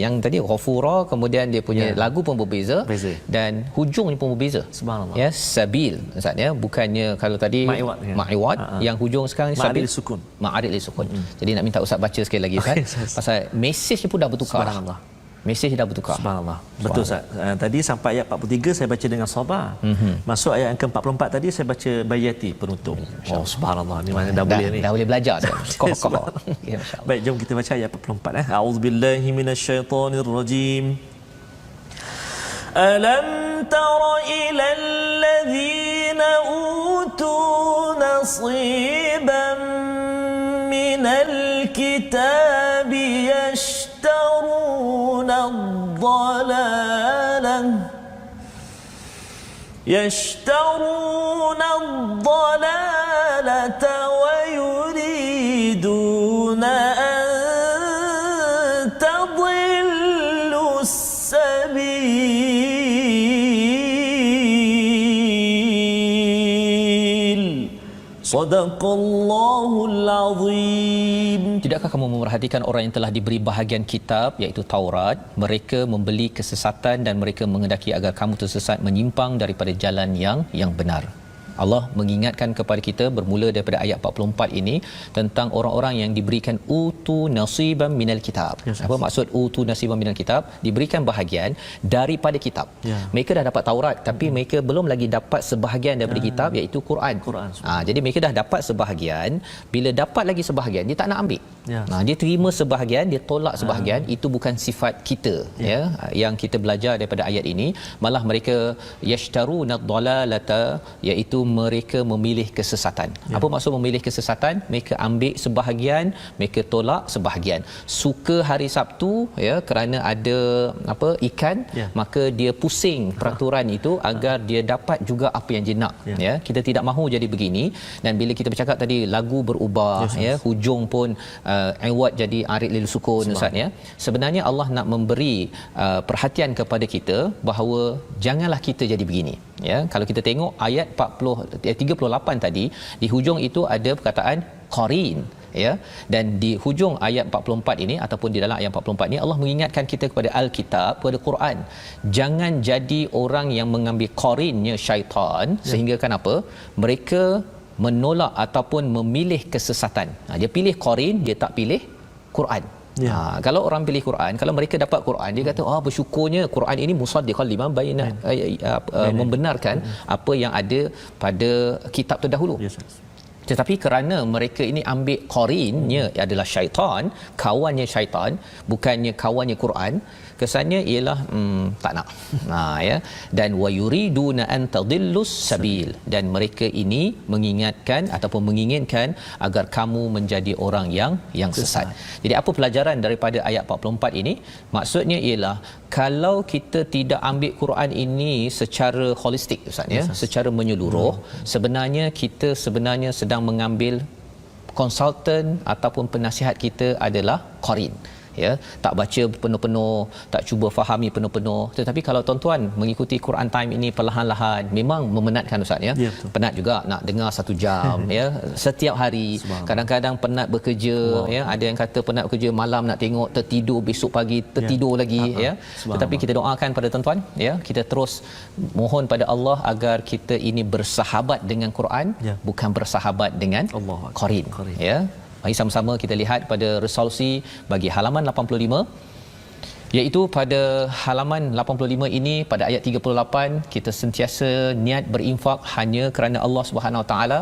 Yang tadi Ghafura, kemudian dia punya lagu pun berbeza dan hujungnya pun berbeza. Subhanallah. Ya, Sabil Ustaz, ya. Bukannya kalau tadi Ma'iwat, yang hujung sekarang Sabil sukun. Ma'arif li sukun. Jadi nak minta Ustaz baca sekali lagi, Ustaz. Pasal mesejnya pun dah bertukar. Subhanallah. Mesej dah bertukar. Subhanallah. Betul, Ustaz. Tadi sampai ayat 43 saya baca dengan sabar. Masuk ayat yang ke-44 tadi saya baca bayati penutup. Subhanallah. Ni mana dah boleh ni. Dah boleh belajar dah. Ya, masya-Allah. Baik, jom kita baca ayat 44. A'udzubillahi minasyaitonirrajim. Alam tara ilal ladzina utu nasiban minal kitabi yashtaruna ad-dalalata wa yuriduna an tadillu as-sabil. Sadaqallahul azim. Tidakkah kamu memerhatikan orang yang telah diberi bahagian kitab, iaitu Taurat? Mereka membeli kesesatan dan mereka menghendaki agar kamu tersesat menyimpang daripada jalan yang benar. Allah mengingatkan kepada kita bermula daripada ayat 44 ini tentang orang-orang yang diberikan utu nasiban minal kitab. Apa maksud utu nasiban minal kitab? Diberikan bahagian daripada kitab. Mereka dah dapat Taurat, tapi mereka belum lagi dapat sebahagian daripada kitab, iaitu Quran. Jadi mereka dah dapat sebahagian, bila dapat lagi sebahagian dia tak nak ambil. Dia terima sebahagian, dia tolak sebahagian. Itu bukan sifat kita, ya, yang kita belajar daripada ayat ini. Malah mereka yashtaruna ad-dalalata, iaitu mereka memilih kesesatan. Apa maksud memilih kesesatan? Mereka ambil sebahagian, mereka tolak sebahagian. Suka hari Sabtu, ya, kerana ada ikan, maka dia pusing peraturan itu agar dia dapat juga apa yang dia nak, ya. Kita tidak mahu jadi begini. Dan bila kita bercakap tadi lagu berubah, ya, hujung pun Iwad jadi arid lil sukun, Ustaz, ya. Sebenarnya Allah nak memberi perhatian kepada kita bahawa janganlah kita jadi begini, ya. Kalau kita tengok ayat 40 38 tadi, di hujung itu ada perkataan qarin, ya. Dan di hujung ayat 44 ini ataupun di dalam ayat 44 ini Allah mengingatkan kita kepada Alkitab, kepada Quran, jangan jadi orang yang mengambil qarinnya syaitan, sehingga kenapa? Mereka menolak ataupun memilih kesesatan. Dia pilih qarin, dia tak pilih Quran. Kalau orang pilih Quran, kalau mereka dapat Quran, dia kata bersyukurnya Quran ini musaddiqan lima baina, membenarkan apa yang ada pada kitab terdahulu. Tetapi kerana mereka ini ambil qarinnya adalah syaitan, kawannya syaitan, bukannya kawannya Quran, kesannya ialah tak nak. Ya. Dan wa yuriduna an tadillus sabil, dan mereka ini mengingatkan ataupun menginginkan agar kamu menjadi orang yang sesat. Jadi apa pelajaran daripada ayat 44 ini? Maksudnya ialah kalau kita tidak ambil Quran ini secara holistik, Ustaz, ya, secara menyeluruh, sebenarnya kita sedang mengambil konsultan ataupun penasihat kita adalah qarin. Ya, tak baca penuh-penuh, tak cuba fahami penuh-penuh. Tetapi kalau tuan-tuan mengikuti Quran Time ini perlahan-lahan, memang memenatkan, Ustaz, ya. Penat juga nak dengar 1 jam ya setiap hari. Kadang-kadang penat bekerja, ya, ada yang kata penat bekerja malam nak tengok, tertidur besok pagi tertidur lagi, ya. Tetapi kita doakan pada tuan-tuan, ya, kita terus mohon pada Allah agar kita ini bersahabat dengan Quran, bukan bersahabat dengan qarin, ya. Mari sama-sama kita lihat pada resolusi bagi halaman 85, iaitu pada halaman 85 ini pada ayat 38 kita sentiasa niat berinfak hanya kerana Allah Subhanahu Wa Taala,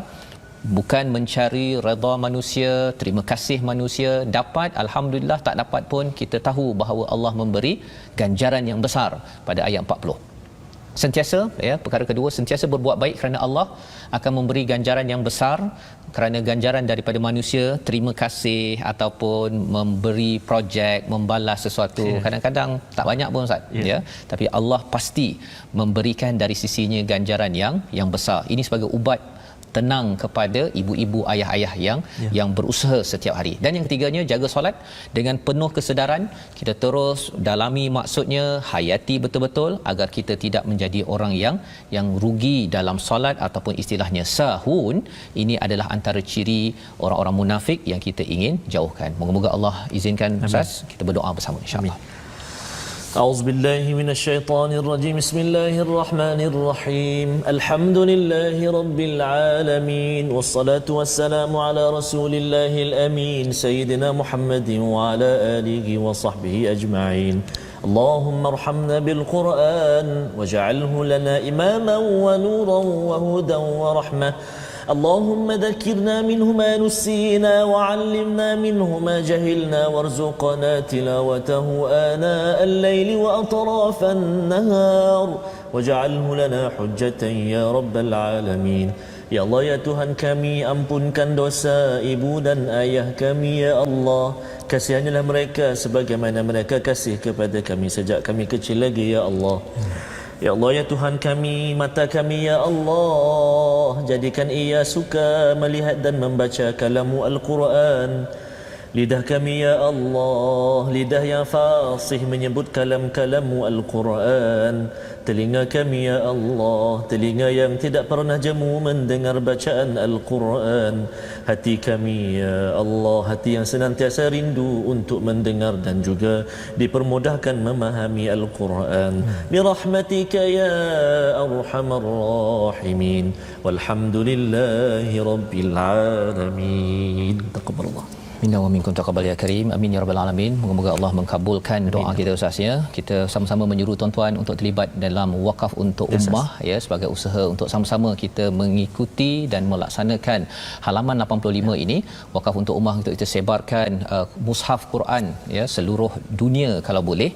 bukan mencari redha manusia, terima kasih manusia. Dapat alhamdulillah, tak dapat pun kita tahu bahawa Allah memberi ganjaran yang besar pada ayat 40. Sentiasa, ya, perkara kedua, sentiasa berbuat baik kerana Allah akan memberi ganjaran yang besar. Kerana ganjaran daripada manusia, terima kasih ataupun memberi projek, membalas sesuatu, kadang-kadang tak banyak pun, Ustaz, ya, tapi Allah pasti memberikan dari sisinya ganjaran yang besar. Ini sebagai ubat tenang kepada ibu-ibu, ayah-ayah yang berusaha setiap hari. Dan yang ketiganya, jaga solat dengan penuh kesedaran. Kita terus dalami maksudnya, hayati betul-betul agar kita tidak menjadi orang yang rugi dalam solat ataupun istilahnya sahun. Ini adalah antara ciri orang-orang munafik yang kita ingin jauhkan. Moga-moga Allah izinkan, Ustaz, kita berdoa bersama, insya-Allah. أعوذ بالله من الشيطان الرجيم بسم الله الرحمن الرحيم الحمد لله رب العالمين والصلاة والسلام على رسول الله الأمين سيدنا محمد وعلى آله وصحبه أجمعين اللهم ارحمنا بالقرآن واجعله لنا إماما ونورا وهدى ورحمة اللهم ذكرنا منه ما نسينا وعلمنا منه ما جهلنا وارزقنا تلاوته آناء الليل وأطراف النهار واجعله لنا حجة يا رب العالمين. Ya Allah, ya Tuhan kami, ampunkan dosa ibu dan ayah kami, ya Allah. Kasihanilah mereka sebagaimana mereka kasih kepada kami sejak kami kecil lagi, ya Allah. Ya Allah, ya Tuhan kami, mata kami, ya Allah, jadikan ia suka melihat dan membaca kalamu Al-Quran. Lidah kami, ya Allah, lidah yang fasih menyebut kalam-kalamu Al-Quran. Telinga kami, ya Allah, telinga yang tidak pernah jemu mendengar bacaan Al-Quran. Hati kami, ya Allah, hati yang senantiasa rindu untuk mendengar dan juga dipermudahkan memahami Al-Quran. Birahmatika ya arhamar rahimin. Walhamdulillahi rabbil alamin. Taqabbalallah. Minna wa minkum taqabbal ya karim. Amin ya rabbal alamin. Moga-moga Allah mengabulkan doa kita, Ustaz, ya. Kita sama-sama menyuruh tuan-tuan untuk terlibat dalam wakaf untuk ummah, ya, sebagai usaha untuk sama-sama kita mengikuti dan melaksanakan halaman 85 ini. Wakaf untuk ummah untuk kita sebarkan mushaf Quran, ya, seluruh dunia kalau boleh.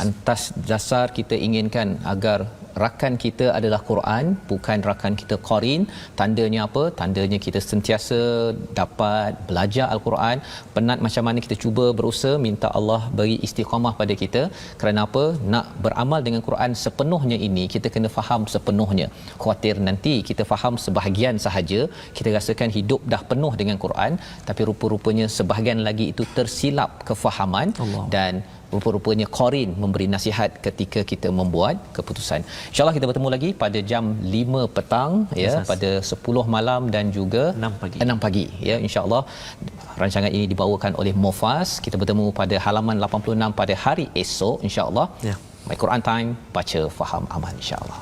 Atas dasar kita inginkan agar rakan kita adalah Quran, bukan rakan kita qarin. Tandanya apa? Tandanya kita sentiasa dapat belajar Al-Quran. Penat macam mana kita cuba berusaha, minta Allah beri istiqamah pada kita. Kerana apa? Nak beramal dengan Quran sepenuhnya ini, kita kena faham sepenuhnya. Khawatir nanti kita faham sebahagian sahaja, kita rasakan hidup dah penuh dengan Quran, tapi rupa-rupanya sebahagian lagi itu tersilap kefahaman dan rupa-rupanya Qarin memberi nasihat ketika kita membuat keputusan. InsyaAllah kita bertemu lagi pada jam 5 petang ya, pada 10 malam dan juga 6 pagi ya, insya-Allah. Rancangan ini dibawakan oleh Mofas. Kita bertemu pada halaman 86 pada hari esok insya-Allah. Ya. My Quran Time, baca faham aman insya-Allah.